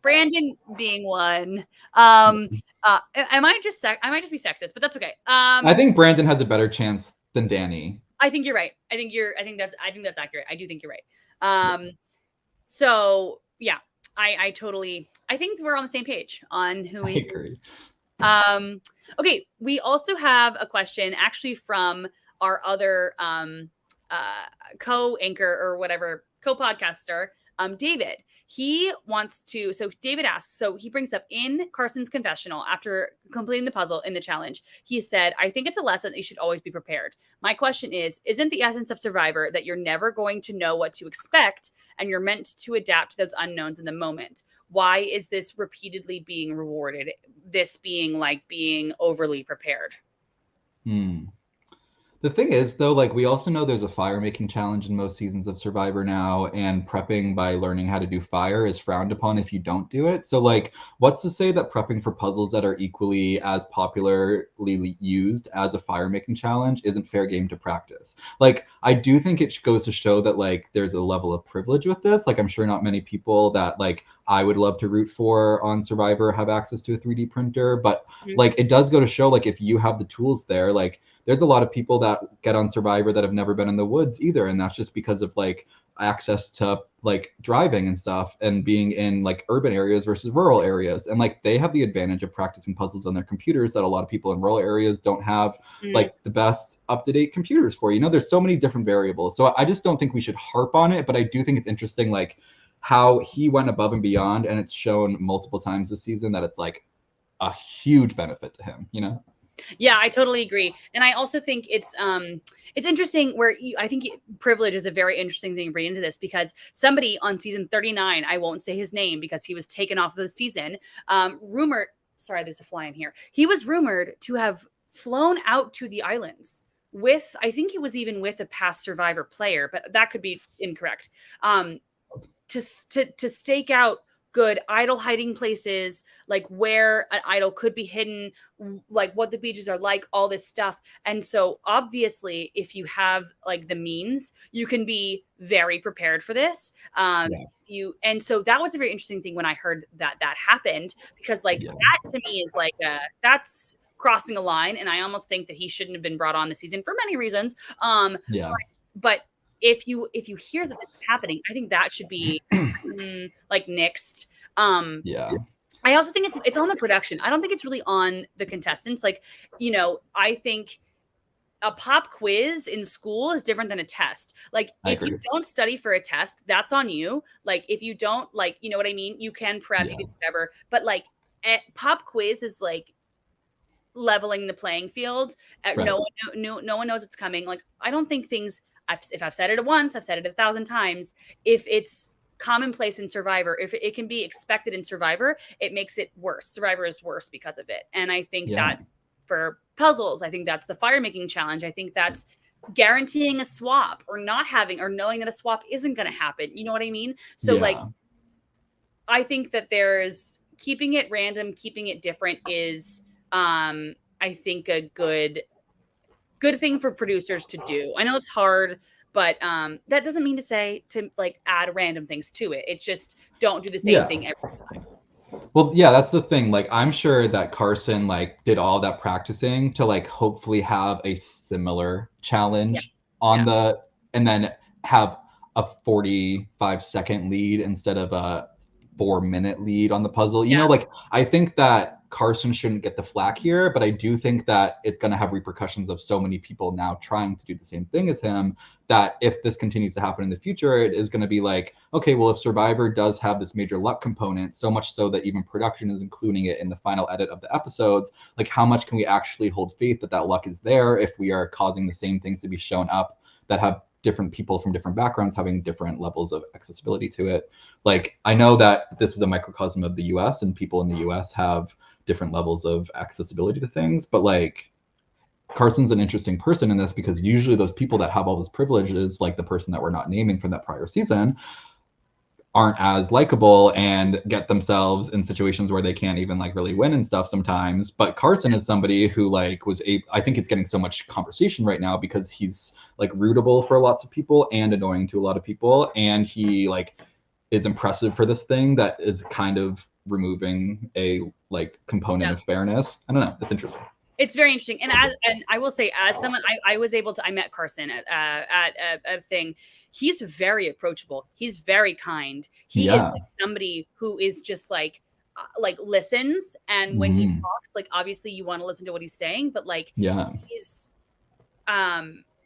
Brandon being one. I might just be sexist, but that's okay. I think Brandon has a better chance than Danny. I think you're right. I think that's accurate. I do think you're right. So yeah, I think we're on the same page on who we agree. Okay, we also have a question actually from our other co-anchor or whatever, co-podcaster, David. He wants to, so David asks, so he brings up in Carson's confessional after completing the puzzle in the challenge, he said, I think it's a lesson that you should always be prepared. My question is, isn't the essence of Survivor that you're never going to know what to expect and you're meant to adapt to those unknowns in the moment? Why is this repeatedly being rewarded? This being like being overly prepared? That's The thing is, though, like we also know there's a fire making challenge in most seasons of Survivor now, and prepping by learning how to do fire is frowned upon if you don't do it. So, like, what's to say that prepping for puzzles that are equally as popularly used as a fire making challenge isn't fair game to practice? Like, I do think it goes to show that, like, there's a level of privilege with this. Like, I'm sure not many people that, like, I would love to root for on Survivor have access to a 3D printer, but like, it does go to show, like, if you have the tools there, like, there's a lot of people that get on Survivor that have never been in the woods either, and that's just because of like access to like driving and stuff and being in like urban areas versus rural areas, and like they have the advantage of practicing puzzles on their computers that a lot of people in rural areas don't have like the best up-to-date computers for. You know, there's so many different variables, so I just don't think we should harp on it, but I do think it's interesting like how he went above and beyond, and it's shown multiple times this season that it's like a huge benefit to him, you know. Yeah, I totally agree. And I also think it's interesting where I think privilege is a very interesting thing to bring into this, because somebody on season 39, I won't say his name because he was taken off of the season, rumored, sorry, there's a fly in here. He was rumored to have flown out to the islands with, I think it was even with a past Survivor player, but that could be incorrect, to stake out good idol hiding places, like where an idol could be hidden, like what the beaches are like, all this stuff. And so obviously if you have like the means, you can be very prepared for this. And so that was a very interesting thing when I heard that happened, because like that to me is like that's crossing a line, and I almost think that he shouldn't have been brought on this season for many reasons. But if you hear that this is happening, I think that should be like nixed. I also think it's on the production. I don't think it's really on the contestants. Like, you know, I think a pop quiz in school is different than a test. Like, if you don't study for a test, that's on you. Like, if you don't, like, you know what I mean? You can prep, you can do whatever. But like, pop quiz is like leveling the playing field. No one knows what's coming. Like, I don't think things. If I've said it once, I've said it 1,000 times. If it's commonplace in Survivor, if it can be expected in Survivor, it makes it worse. Survivor is worse because of it. And I think that's for puzzles. I think that's the fire making challenge. I think that's guaranteeing a swap, or not having, or knowing that a swap isn't going to happen. You know what I mean? So like, I think that there's keeping it random, keeping it different is, I think, a good thing for producers to do. I know it's hard, but that doesn't mean to say to like add random things to it. It's just don't do the same thing every time. Well, yeah, that's the thing. Like, I'm sure that Carson like did all that practicing to like hopefully have a similar challenge on the, and then have a 45-second lead instead of a 4-minute lead on the puzzle. You know, like, I think that Carson shouldn't get the flack here, but I do think that it's going to have repercussions of so many people now trying to do the same thing as him, that if this continues to happen in the future, it is going to be like, okay, well, if Survivor does have this major luck component, so much so that even production is including it in the final edit of the episodes, like, how much can we actually hold faith that that luck is there if we are causing the same things to be shown up that have different people from different backgrounds having different levels of accessibility to it? Like, I know that this is a microcosm of the US, and people in the US have different levels of accessibility to things, but like, Carson's an interesting person in this, because usually those people that have all those privileges, like the person that we're not naming from that prior season, aren't as likable and get themselves in situations where they can't even like really win and stuff sometimes. But Carson is somebody who like I think it's getting so much conversation right now because he's like rootable for lots of people and annoying to a lot of people, and he like is impressive for this thing that is kind of removing a like component of fairness. I don't know. It's interesting. It's very interesting. And I will say, as someone, I was able to, I met Carson at a thing. He's very approachable. He's very kind. He is like somebody who is just like listens. And when he talks, like, obviously you want to listen to what he's saying, but like, he's,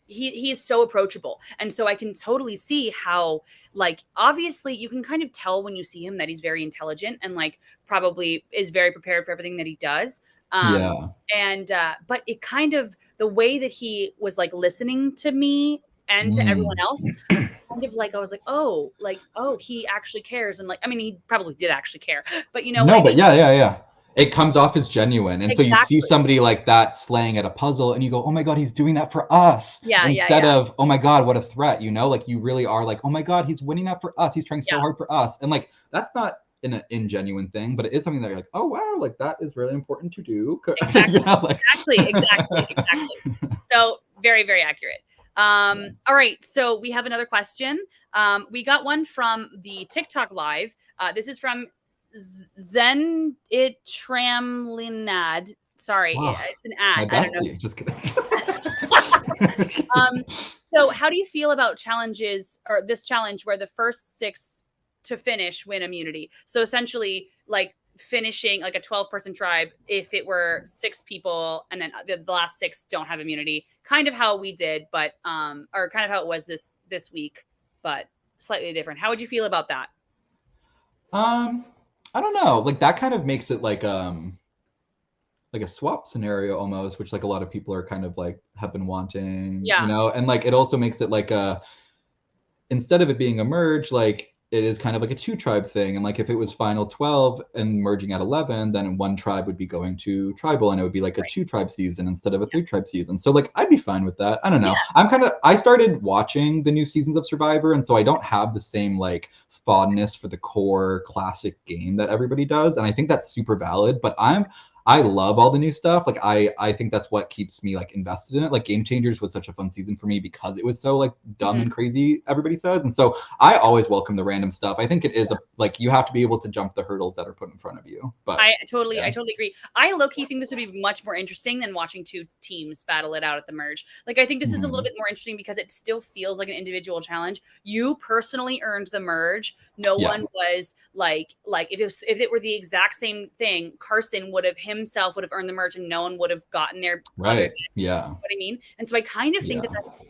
he is so approachable. And so I can totally see how, like, obviously you can kind of tell when you see him that he's very intelligent and like probably is very prepared for everything that he does. And but it kind of, the way that he was like listening to me and to everyone else, kind of like, I was like, oh, he actually cares. And like, I mean, he probably did actually care, but you know, no, but yeah. it comes off as genuine. And so you see Exactly. somebody like that slaying at a puzzle and you go, oh my God, he's doing that for us. Yeah, Instead yeah. of, oh my God, what a threat, you know? Like you really are like, oh my God, he's winning that for us. He's trying so hard for us. And like, that's not an ingenuine thing, but it is something that you're like, oh wow, like that is really important to do. Exactly. You know, like... exactly. So very, very accurate. All right. So we have another question. We got one from the TikTok live. This is from Zen Tramlinad. Sorry, it's an ad. My I don't know. bestie. Just kidding. So how do you feel about challenges or this challenge where the first 6 to finish win immunity? So essentially like finishing like a 12-person tribe if it were 6 people and then the last 6 don't have immunity, kind of how we did, but or kind of how it was this week, but slightly different. How would you feel about that? I don't know, like that kind of makes it like a swap scenario almost, which like a lot of people are kind of like have been wanting, you know, and like it also makes it like instead of it being a merge, like it is kind of like a 2-tribe thing. And like if it was final 12 and merging at 11, then one tribe would be going to tribal and it would be like a 2-tribe season instead of a 3-tribe season. So like I'd be fine with that. I don't know. I started watching the new seasons of Survivor, and so I don't have the same like fondness for the core classic game that everybody does. And I think that's super valid, but I love all the new stuff. Like I think that's what keeps me like invested in it. Like Game Changers was such a fun season for me because it was so like dumb and crazy, everybody says. And so I always welcome the random stuff. I think it is like you have to be able to jump the hurdles that are put in front of you. But I totally agree. I low-key think this would be much more interesting than watching 2 teams battle it out at the merge. Like I think this is a little bit more interesting because it still feels like an individual challenge. You personally earned the merge. No one was like if it were the exact same thing, Carson would have himself would have earned the merge and no one would have gotten there. Right. Yeah. You know what I mean? And so I kind of think that that's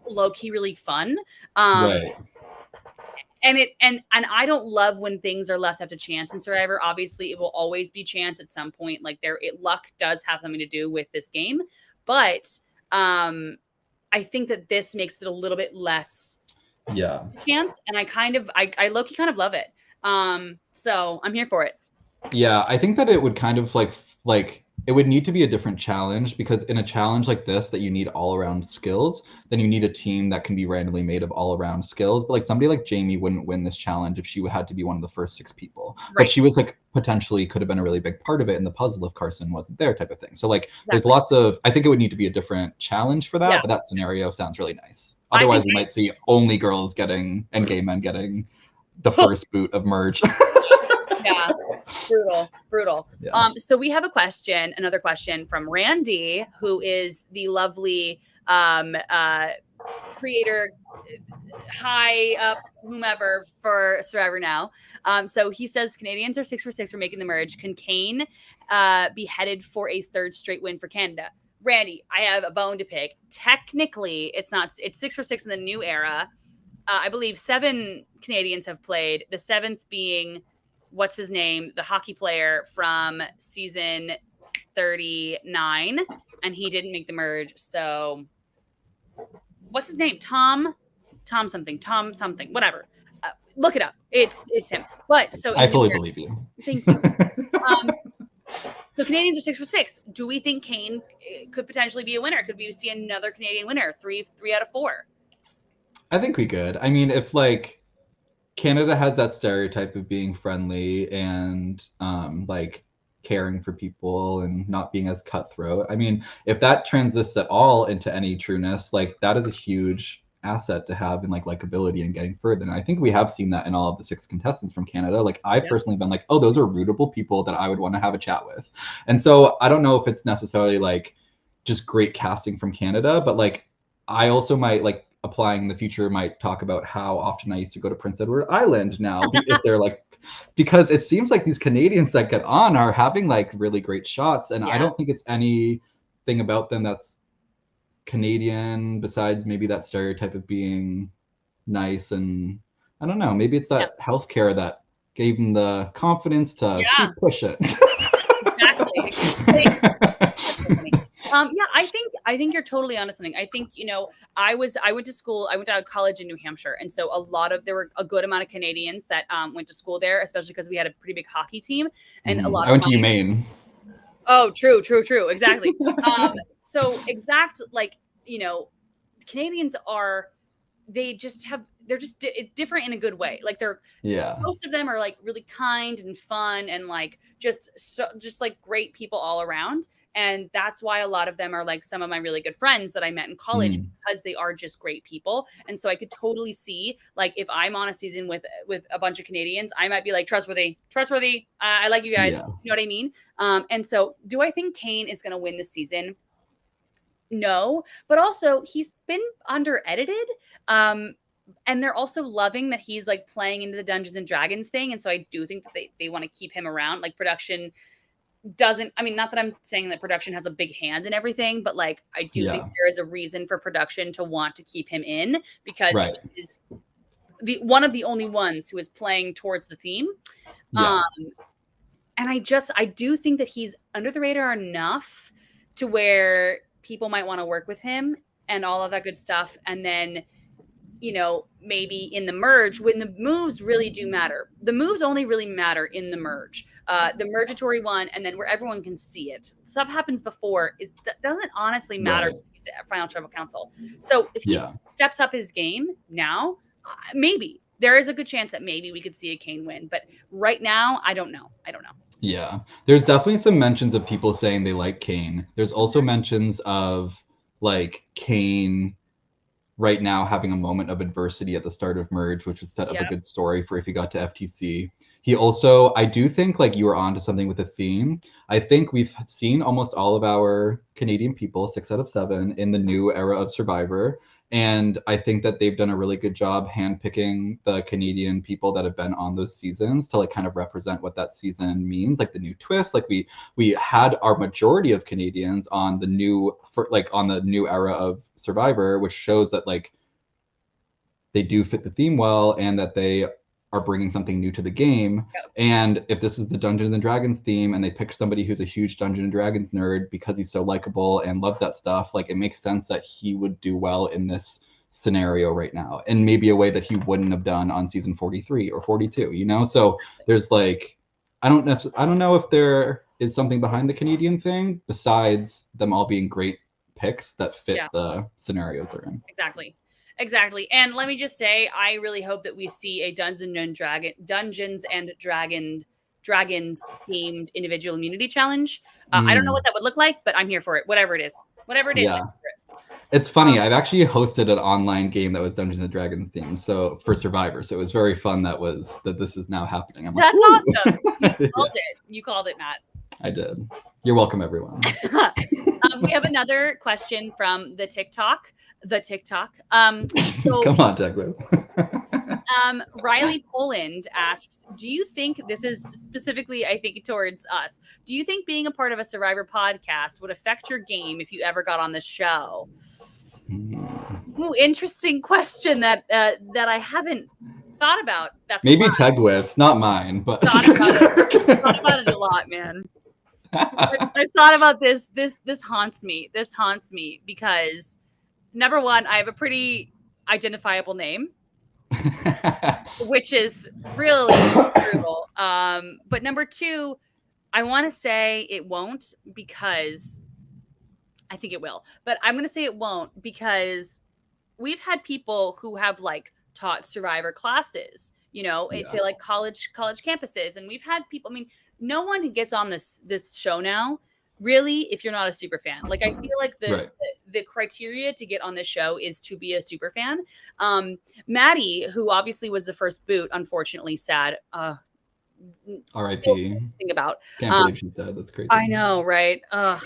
low-key really fun. Right. And I don't love when things are left up to chance in Survivor. Obviously, it will always be chance at some point. Like luck does have something to do with this game, but I think that this makes it a little bit less chance. And I low-key kind of love it. So I'm here for it. Yeah, I think that it would kind of like it would need to be a different challenge, because in a challenge like this that you need all-around skills, then you need a team that can be randomly made of all-around skills. But like somebody like Jamie wouldn't win this challenge if she had to be one of the first 6 people. Right. But she was like potentially could have been a really big part of it in the puzzle if Carson wasn't there, type of thing. So like there's lots of, I think it would need to be a different challenge for that, but that scenario sounds really nice. Otherwise we might see only girls getting and gay men getting the first boot of merge. Yeah. Brutal. Yeah. So we have another question from Randy, who is the lovely creator, high up whomever for Survivor Now. So he says Canadians are 6 for 6 for making the merge. Can Kane be headed for a 3rd straight win for Canada? Randy, I have a bone to pick. Technically, it's 6 for 6 in the new era. I believe 7 Canadians have played, the 7th being what's his name, the hockey player from season 39, and he didn't make the merge. So what's his name? Tom something, whatever. Look it up. It's him. But so I fully believe you. Thank you. So Canadians are 6 for 6. Do we think Kane could potentially be a winner? Could we see another Canadian winner? 3 out of 4. I think we could. I mean, if like Canada has that stereotype of being friendly and like caring for people and not being as cutthroat. I mean, if that transits at all into any trueness, like that is a huge asset to have in like likability and getting further. And I think we have seen that in all of the 6 contestants from Canada. Like I've personally been like, oh, those are rootable people that I would want to have a chat with. And so I don't know if it's necessarily like just great casting from Canada, but like I also might like applying in the future might talk about how often I used to go to Prince Edward Island now, if they're like, because it seems like these Canadians that get on are having like really great shots, and I don't think it's anything about them that's Canadian besides maybe that stereotype of being nice, and I don't know, maybe it's that healthcare that gave them the confidence to keep pushing. Exactly. Yeah, I think you're totally onto something. I think, I went to college in New Hampshire, and so there were a good amount of Canadians that went to school there, especially because we had a pretty big hockey team, and a lot. I went to UMaine. Oh, true, exactly. So Canadians they're just different in a good way. Like most of them are like really kind and fun and like just like great people all around. And that's why a lot of them are like some of my really good friends that I met in college because they are just great people. And so I could totally see, like, if I'm on a season with a bunch of Canadians, I might be like, trustworthy. I like you guys. Yeah. You know what I mean? And so do I think Kane is going to win this season? No, but also he's been under edited. And they're also loving that he's like playing into the Dungeons and Dragons thing. And so I do think that they want to keep him around. Like production not that I'm saying that production has a big hand in everything, but like, I do think there is a reason for production to want to keep him in because he is one of the only ones who is playing towards the theme. Yeah. And I do think that he's under the radar enough to where people might want to work with him and all of that good stuff. And then, maybe in the merge, when the moves really do matter, the moves only really matter in the merge, the mergatory one, and then where everyone can see it. Stuff happens before doesn't honestly matter to Final Tribal Council. So if he steps up his game now, maybe there is a good chance that maybe we could see a Kane win. But right now, I don't know. Yeah, there's definitely some mentions of people saying they like Kane. There's also mentions of like Kane right now having a moment of adversity at the start of merge, which would set up a good story for if he got to FTC. He also, I do think like you were onto something with the theme. I think we've seen almost all of our Canadian people, 6 out of 7, in the new era of Survivor. And I think that they've done a really good job handpicking the Canadian people that have been on those seasons to like kind of represent what that season means, like the new twist. Like we had our majority of Canadians on the new era of Survivor, which shows that like they do fit the theme well and that they are bringing something new to the game. And if this is the Dungeons and Dragons theme and they pick somebody who's a huge Dungeons and Dragons nerd because he's so likable and loves that stuff, like it makes sense that he would do well in this scenario right now, and maybe a way that he wouldn't have done on season 43 or 42, so there's like, I don't know if there is something behind the Canadian thing besides them all being great picks that fit the scenarios they're in. Exactly. And let me just say, I really hope that we see a Dungeons and Dragons themed individual immunity challenge. I don't know what that would look like, but I'm here for it. Whatever it is. Yeah. It's funny. I've actually hosted an online game that was Dungeons and Dragons themed, so for Survivor. So it was very fun that this is now happening. That's awesome. You called it, Matt. I did. You're welcome, everyone. We have another question from the TikTok. So, come on, Tegwyth. Riley Poland asks, do you think, this is specifically, I think, towards us, do you think being a part of a Survivor podcast would affect your game if you ever got on the show? Ooh, interesting question that I haven't thought about. That's maybe Tegwyth, not mine, but thought about it a lot, man. I've thought about this. This haunts me. This haunts me because, number one, I have a pretty identifiable name, which is really brutal. But number two, I want to say it won't because I think it will. But I'm going to say it won't because we've had people who have like taught Survivor classes, to like college campuses, and we've had people. I mean, no one who gets on this show now, really, if you're not a super fan. Like, I feel like the criteria to get on this show is to be a super fan. Maddie, who obviously was the first boot, unfortunately, sad. R.I.P. Think about. Can't believe she's dead. That's crazy. I know, right? Her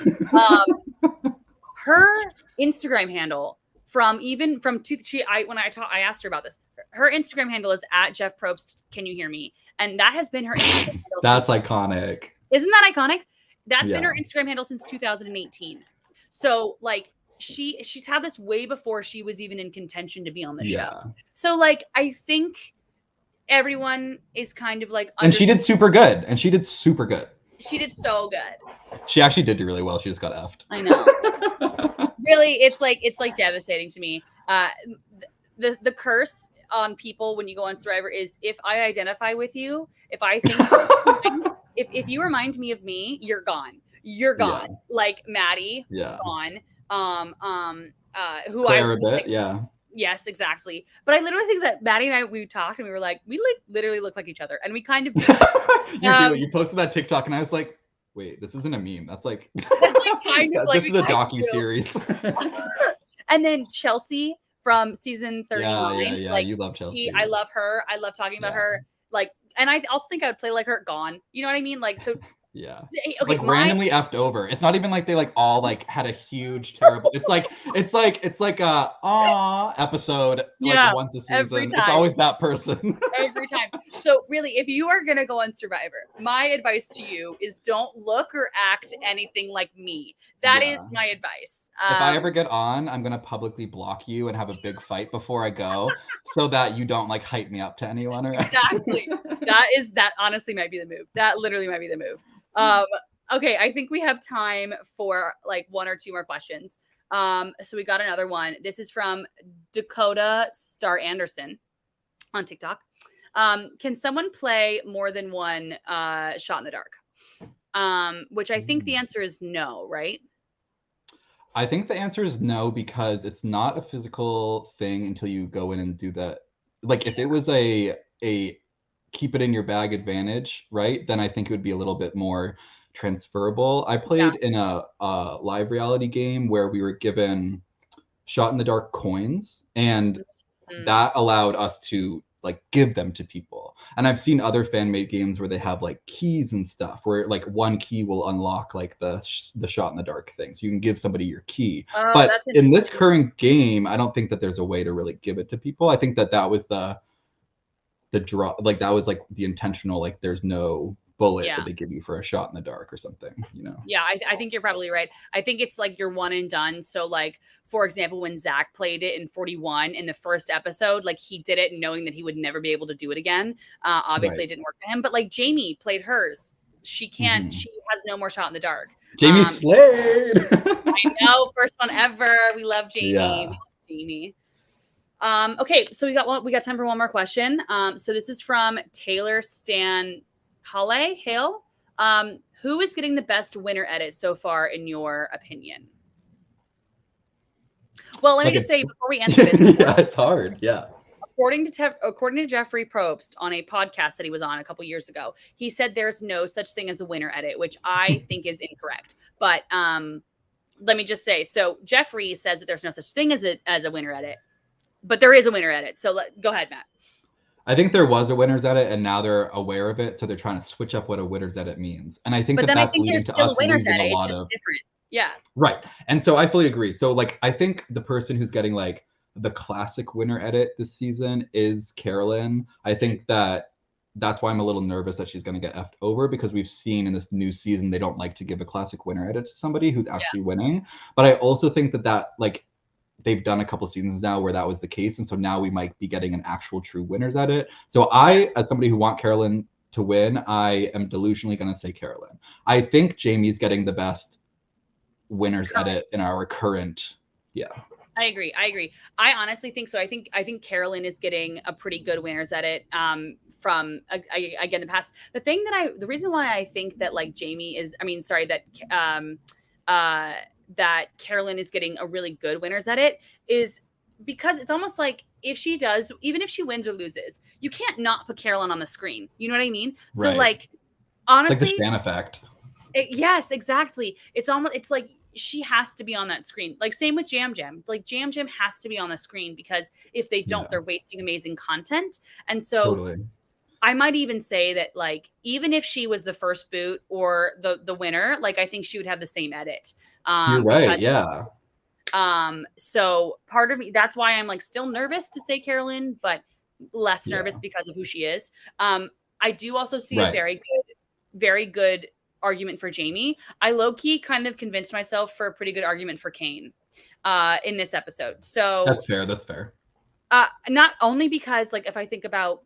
Instagram handle I asked her about this. Her Instagram handle is @JeffProbst. Can you hear me? And that has been her Instagram handle. That's iconic. Isn't that iconic? That's been her Instagram handle since 2018. So like she's had this way before she was even in contention to be on the show. So like I think everyone is kind of like, and she did super good. She did so good. She actually did do really well. She just got effed. I know. Really, it's like devastating to me. The curse on people when you go on Survivor is if I identify with you, if I think if you remind me of me, you're gone. You're gone. Yeah. Like Maddie, Yeah. gone. Who Claire I a bit, like, yeah. Yes, exactly. But I literally think that Maddie and I, we talked and we were like, we like literally look like each other, and we kind of do. You do. You posted that TikTok, and I was like, wait, this isn't a meme. That's like, kind of this is a docu-series. And then Chelsea from season 39. Yeah. Like, you love Chelsea. I love her. I love talking about her. Like, and I also think I would play like her gone. You know what I mean? Like, so yeah. Okay, like randomly effed over. It's not even like they like all like had a huge terrible. It's like a episode like once a season. It's always that person. Every time. So really, if you are gonna go on Survivor, my advice to you is don't look or act anything like me. That is my advice. If I ever get on, I'm gonna publicly block you and have a big fight before I go, so that you don't like hype me up to anyone. Or exactly. That honestly might be the move. That literally might be the move. Okay, I think we have time for like one or two more questions. So we got another one. This is from Dakota Star Anderson on TikTok. Can someone play more than one shot in the dark? Which I think the answer is no, right? I think the answer is no, because it's not a physical thing until you go in and do that. Like if it was a keep it in your bag advantage, right? Then I think it would be a little bit more transferable. I played in a live reality game where we were given shot in the dark coins, and that allowed us to like give them to people. And I've seen other fan made games where they have like keys and stuff where like one key will unlock like the shot in the dark thing, so you can give somebody your key. But in this current game, I don't think that there's a way to really give it to people. I think that was the draw, like that was like the intentional, like there's no bullet that they give you for a shot in the dark or something, you know? Yeah, I think you're probably right. I think it's like you're one and done. So like, for example, when Zach played it in 41 in the first episode, like he did it knowing that he would never be able to do it again. Obviously it didn't work for him, but like Jamie played hers. She can't, she has no more shot in the dark. Jamie slayed. I know, first one ever. We love Jamie. We love Jamie. Okay, so we got time for one more question. So this is from Taylor Stan Hale. Who is getting the best winner edit so far, in your opinion? Well, let me just say before we answer this. Yeah, it's hard. Yeah. According to Jeffrey Probst on a podcast that he was on a couple years ago, he said there's no such thing as a winner edit, which I think is incorrect. But let me just say, so Jeffrey says that there's no such thing as a winner edit, but there is a winner edit. So go ahead, Matt. I think there was a winner's edit, and now they're aware of it, so they're trying to switch up what a winner's edit means. And I think that's leading to us losing a lot of different. Yeah. Right. And so I fully agree. So like I think the person who's getting like the classic winner edit this season is Carolyn. I think that's why I'm a little nervous that she's going to get effed over, because we've seen in this new season they don't like to give a classic winner edit to somebody who's actually winning. But I also think that like they've done a couple seasons now where that was the case, and so now we might be getting an actual true winner's edit. So I, as somebody who want Carolyn to win, I am delusionally going to say Carolyn. I think Jamie's getting the best winner's edit in our current. I agree. I honestly think so. I think Carolyn is getting a pretty good winner's edit from again the past. The reason why I think that like Jamie is, that Carolyn is getting a really good winner's edit is because it's almost like if she does, even if she wins or loses, you can't not put Carolyn on the screen. You know what I mean? So like, honestly, it's like the Stan effect. Yes, exactly. It's like she has to be on that screen. Like same with Jam Jam. Like Jam Jam has to be on the screen, because if they don't, they're wasting amazing content. And so I might even say that like, even if she was the first boot or the winner, like I think she would have the same edit. You're right. Yeah. So part of me, that's why I'm like still nervous to say Carolyn, but less nervous because of who she is. I do also see a very good argument for Jamie. I low-key kind of convinced myself for a pretty good argument for Kane in this episode. So that's fair. Not only because like if I think about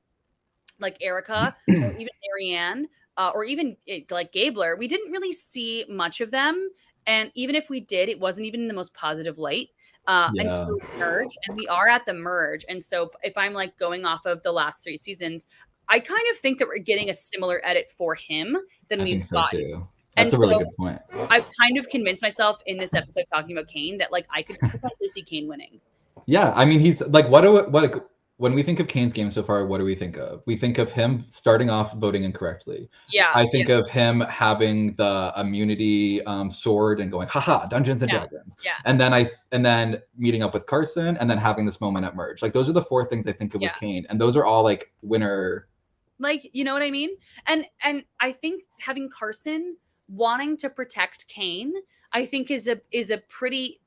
like Erica or even Marianne, or even like Gabler, we didn't really see much of them. And even if we did, it wasn't even in the most positive light until merge. And we are at the merge. And so if I'm like going off of the last 3 seasons, I kind of think that we're getting a similar edit for him than I we've think so gotten. too. That's And a really so good point. I've kind of convinced myself in this episode talking about Kane that like I could potentially see Kane winning. Yeah, I mean, he's like, when we think of Kane's game so far, what do we think of? We think of him starting off voting incorrectly. Yeah, I think of him having the immunity sword and going, haha, Dungeons and Dragons. Yeah. And then meeting up with Carson and then having this moment at merge. Like those are the 4 things I think of with Kane, and those are all like winner. Like, you know what I mean? And I think having Carson wanting to protect Kane, I think is a pretty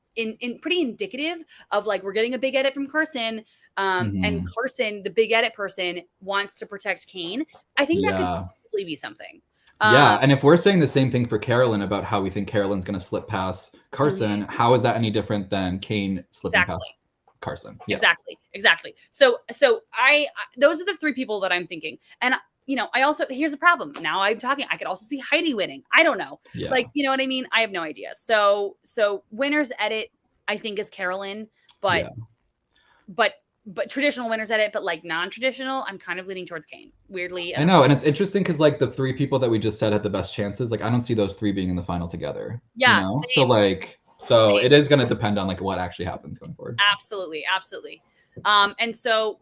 pretty indicative of like we're getting a big edit from Carson, and Carson, the big edit person, wants to protect Kane. I think that could possibly be something. Yeah, and if we're saying the same thing for Carolyn about how we think Carolyn's going to slip past Carson, how is that any different than Kane slipping past Carson? Yeah. Exactly. So I those are the 3 people that I'm thinking. And you know, I also, here's the problem. Now I'm talking, I could also see Heidi winning. I don't know. Yeah. Like, you know what I mean? I have no idea. So winner's edit, I think, is Carolyn, but traditional winner's edit, but like non-traditional, I'm kind of leaning towards Kane. Weirdly. I know, and it's interesting because like the 3 people that we just said had the best chances, like I don't see those 3 being in the final together. Yeah. You know? Same. So it is going to depend on like what actually happens going forward. Absolutely. And so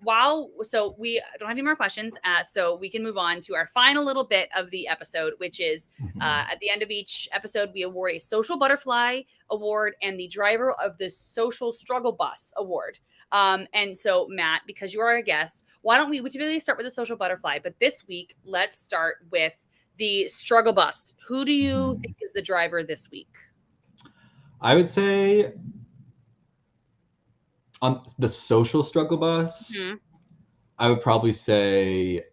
we don't have any more questions, so we can move on to our final little bit of the episode, which is at the end of each episode, we award a Social Butterfly Award and the Driver of the Social Struggle Bus Award. And so Matt, because you are our guest, why don't we typically start with the Social Butterfly, but this week, let's start with the Struggle Bus. Who do you think is the driver this week? I would say on the Social Struggle Bus, I would probably say,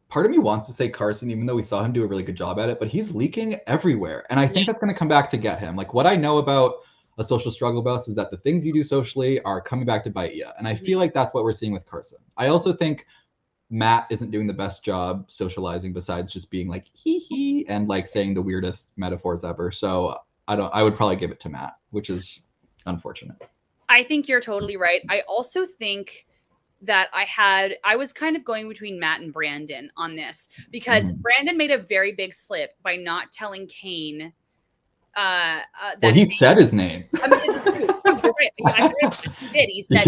part of me wants to say Carson, even though we saw him do a really good job at it, but he's leaking everywhere. And I think that's going to come back to get him. Like what I know about a Social Struggle Bus is that the things you do socially are coming back to bite you. And I feel like that's what we're seeing with Carson. I also think Matt isn't doing the best job socializing besides just being like, hee hee, and like saying the weirdest metaphors ever. So I would probably give it to Matt, which is unfortunate. I think you're totally right. I also think that I was kind of going between Matt and Brandon on this because Brandon made a very big slip by not telling Kane. Well, he said his name. I mean, it's true. You're right. I forget he did. He said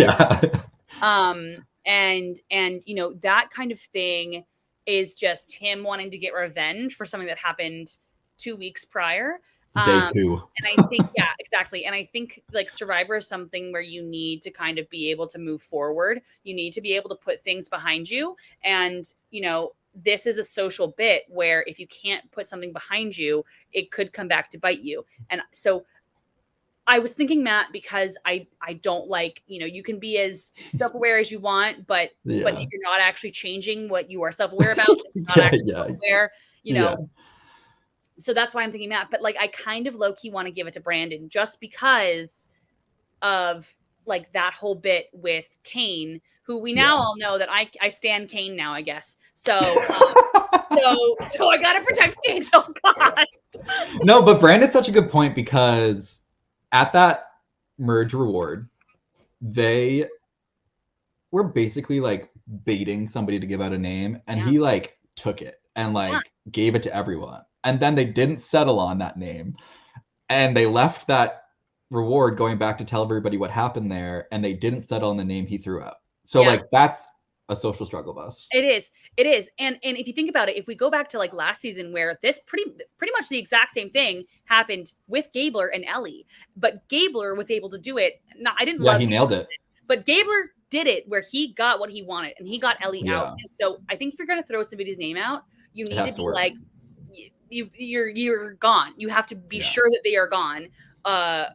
it. And you know, that kind of thing is just him wanting to get revenge for something that happened 2 weeks prior. Day 2. And I think, yeah, exactly. And I think like Survivor is something where you need to kind of be able to move forward. You need to be able to put things behind you. And, you know, this is a social bit where if you can't put something behind you, it could come back to bite you. And so I was thinking Matt, because I don't like, you know, you can be as self-aware as you want, but if you're not actually changing what you are self-aware about, you're not actually self-aware, you know. Yeah. So that's why I'm thinking Matt, but like I kind of low-key want to give it to Brandon just because of like that whole bit with Kane, who we now all know that I stand Kane now, I guess. So so I gotta protect Kane at all costs. No, but Brandon's such a good point because at that merge reward, they were basically like baiting somebody to give out a name, and he like took it and like gave it to everyone. And then they didn't settle on that name. And they left that reward going back to tell everybody what happened there. And they didn't settle on the name he threw out. So like that's a Social Struggle Bus. It is. And if you think about it, if we go back to like last season where this pretty much the exact same thing happened with Gabler and Ellie. But Gabler was able to do it. No, I didn't love he nailed it. But Gabler did it where he got what he wanted and he got Ellie out. And so I think if you're gonna throw somebody's name out, you need to be like you're gone. You have to be sure that they are gone.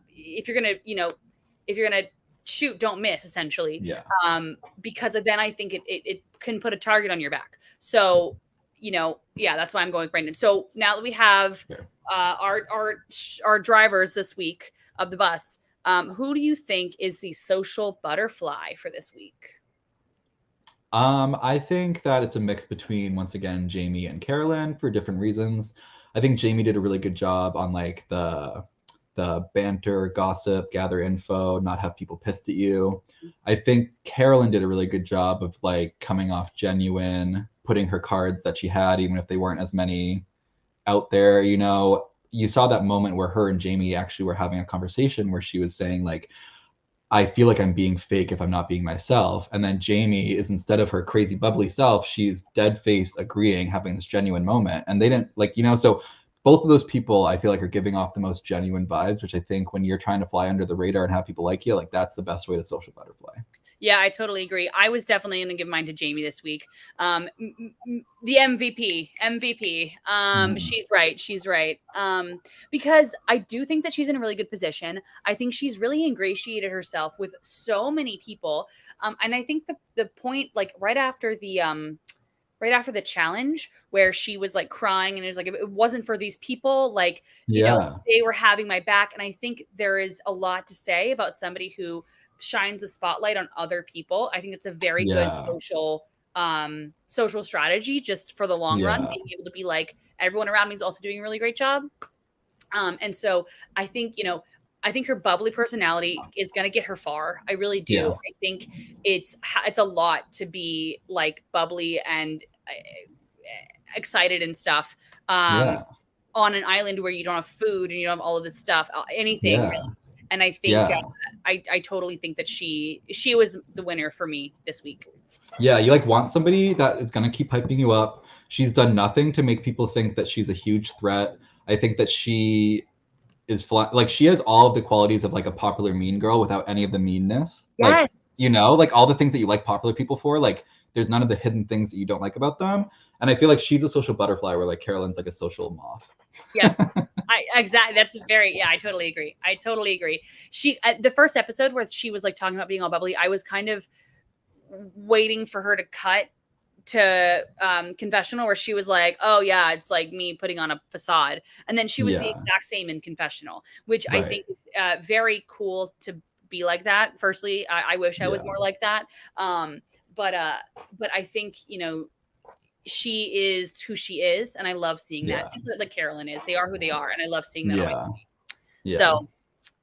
If you're gonna shoot, don't miss, essentially. Because then I think it can put a target on your back. So, you know, that's why I'm going with Brandon. So now that we have our drivers this week of the bus, who do you think is the Social Butterfly for this week? I think that it's a mix between, once again, Jamie and Carolyn for different reasons. I think Jamie did a really good job on like the banter, gossip, gather info, not have people pissed at you. I think Carolyn did a really good job of like coming off genuine, putting her cards that she had, even if they weren't as many out there. You know, you saw that moment where her and Jamie actually were having a conversation where she was saying like, I feel like I'm being fake if I'm not being myself. And then Jamie is, instead of her crazy bubbly self, she's dead face agreeing, having this genuine moment. And they didn't like, you know, so both of those people I feel like are giving off the most genuine vibes, which I think when you're trying to fly under the radar and have people like you, like that's the best way to social butterfly. Yeah, I totally agree. I was definitely going to give mine to Jamie this week. The MVP. She's right. She's right. Because I do think that she's in a really good position. I think she's really ingratiated herself with so many people. And I think the point, like right after the challenge where she was like crying and it was like, if it wasn't for these people, like, you know, they were having my back. And I think there is a lot to say about somebody who shines the spotlight on other people. I think it's a very good social strategy just for the long run, being able to be like, everyone around me is also doing a really great job. And so I think, you know, I think her bubbly personality is going to get her far. I really do. Yeah. I think it's a lot to be like bubbly and excited and stuff on an island where you don't have food and you don't have all of this stuff, anything really. And I think I totally think that she was the winner for me this week. Yeah, you like want somebody that is going to keep hyping you up. She's done nothing to make people think that she's a huge threat. I think that she is like she has all of the qualities of like a popular mean girl without any of the meanness. Yes. Like, you know, like all the things that you like popular people for, like there's none of the hidden things that you don't like about them. And I feel like she's a social butterfly where like Carolyn's like a social moth. Yeah, exactly. That's I totally agree. She, the first episode where she was like talking about being all bubbly, I was kind of waiting for her to cut to confessional where she was like, oh yeah, it's like me putting on a facade. And then she was the exact same in confessional, which I think is very cool to be like that. Firstly, I wish I was more like that. But I think, you know, she is who she is, and I love seeing that. Just like Carolyn is. They are who they are, and I love seeing that on my TV. So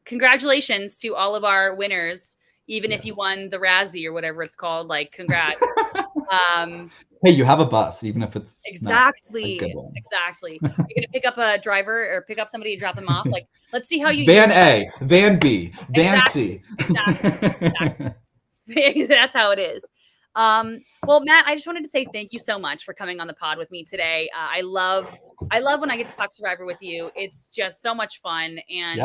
congratulations to all of our winners, even if you won the Razzie or whatever it's called. Like, congrats. Hey, you have a bus, even if it's exactly. You're gonna pick up a driver or pick up somebody to drop them off. Like, let's see how you Van A, Van B, Van C. Exactly. That's how it is. Well, Matt, I just wanted to say thank you so much for coming on the pod with me today. I love when I get to talk Survivor with you. It's just so much fun. And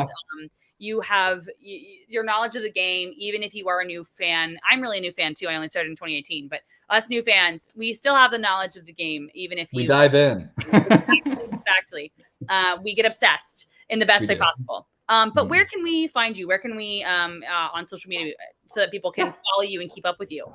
you have your knowledge of the game, even if you are a new fan. I'm really a new fan too. I only started in 2018, but us new fans, we still have the knowledge of the game, even if we dive in. Exactly. We get obsessed in the best way possible. But where can we find you? Where can we on social media so that people can follow you and keep up with you?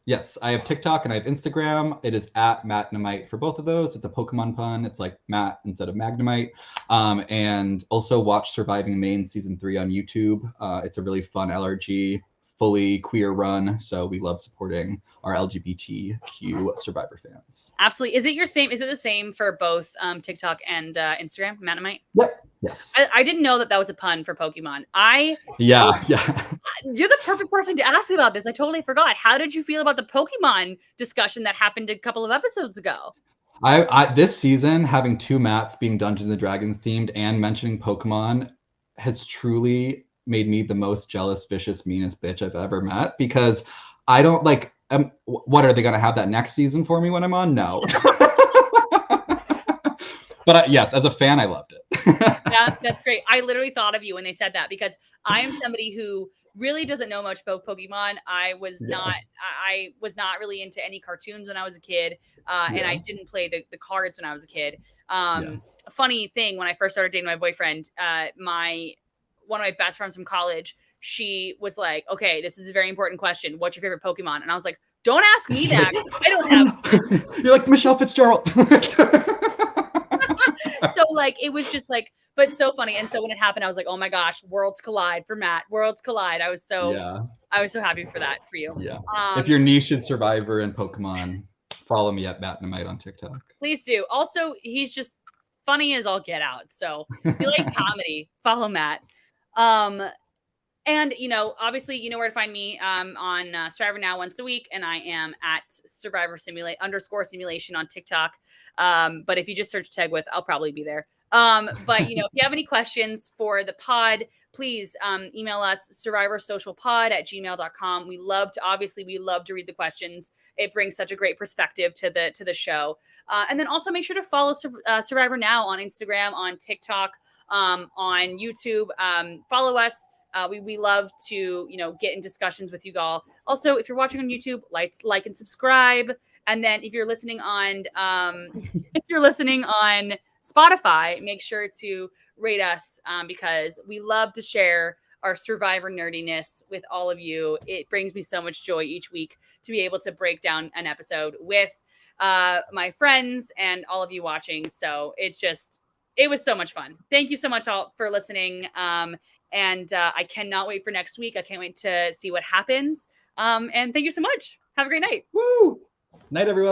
Yes, I have TikTok and I have Instagram. It is at Magnemite for both of those. It's a Pokemon pun. It's like Matt instead of Magnemite. And also watch Surviving Maine Season 3 on YouTube. It's a really fun LRG, fully queer run. So we love supporting our LGBTQ Survivor fans. Absolutely. Is it the same for both TikTok and Instagram, Magnemite? Yep. Yes. I didn't know that was a pun for Pokemon. Yeah. You're the perfect person to ask about this. I totally forgot. How did you feel about the Pokemon discussion that happened a couple of episodes ago? I this season, having two Matts being Dungeons and Dragons themed and mentioning Pokemon has truly made me the most jealous, vicious, meanest bitch I've ever met, because I don't like, what are they going to have that next season for me when I'm on? No. But yes, as a fan, I loved it. Yeah, that's great. I literally thought of you when they said that, because I am somebody who really doesn't know much about Pokemon. I was not really into any cartoons when I was a kid. And I didn't play the cards when I was a kid. Funny thing, when I first started dating my boyfriend, one of my best friends from college, she was like, okay, this is a very important question. What's your favorite Pokemon? And I was like, don't ask me that. I don't have. You're like Michelle Fitzgerald. So like, it was just like, but so funny. And so when it happened, I was like, oh my gosh, worlds collide for Matt. Worlds collide. I was so happy for that for you. Yeah. If your niche is Survivor and Pokemon, follow me at Batnamite on TikTok. Please do. Also, he's just funny as all get out. So if you like comedy, follow Matt. And, you know, obviously, you know where to find me on Survivor Now once a week. And I am at Survivor _simulation on TikTok. But if you just search Tegwyth, I'll probably be there. But, you know, if you have any questions for the pod, please email us survivorsocialpod@gmail.com. We love to read the questions. It brings such a great perspective to the show. And then also make sure to follow Survivor Now on Instagram, on TikTok, on YouTube. Follow us. We love to, you know, get in discussions with you all. Also, if you're watching on YouTube, like and subscribe. And then if you're listening on Spotify, make sure to rate us because we love to share our Survivor nerdiness with all of you. It brings me so much joy each week to be able to break down an episode with my friends and all of you watching. So it was so much fun. Thank you so much all for listening. And I cannot wait for next week. I can't wait to see what happens. And thank you so much. Have a great night. Woo! Night, everyone.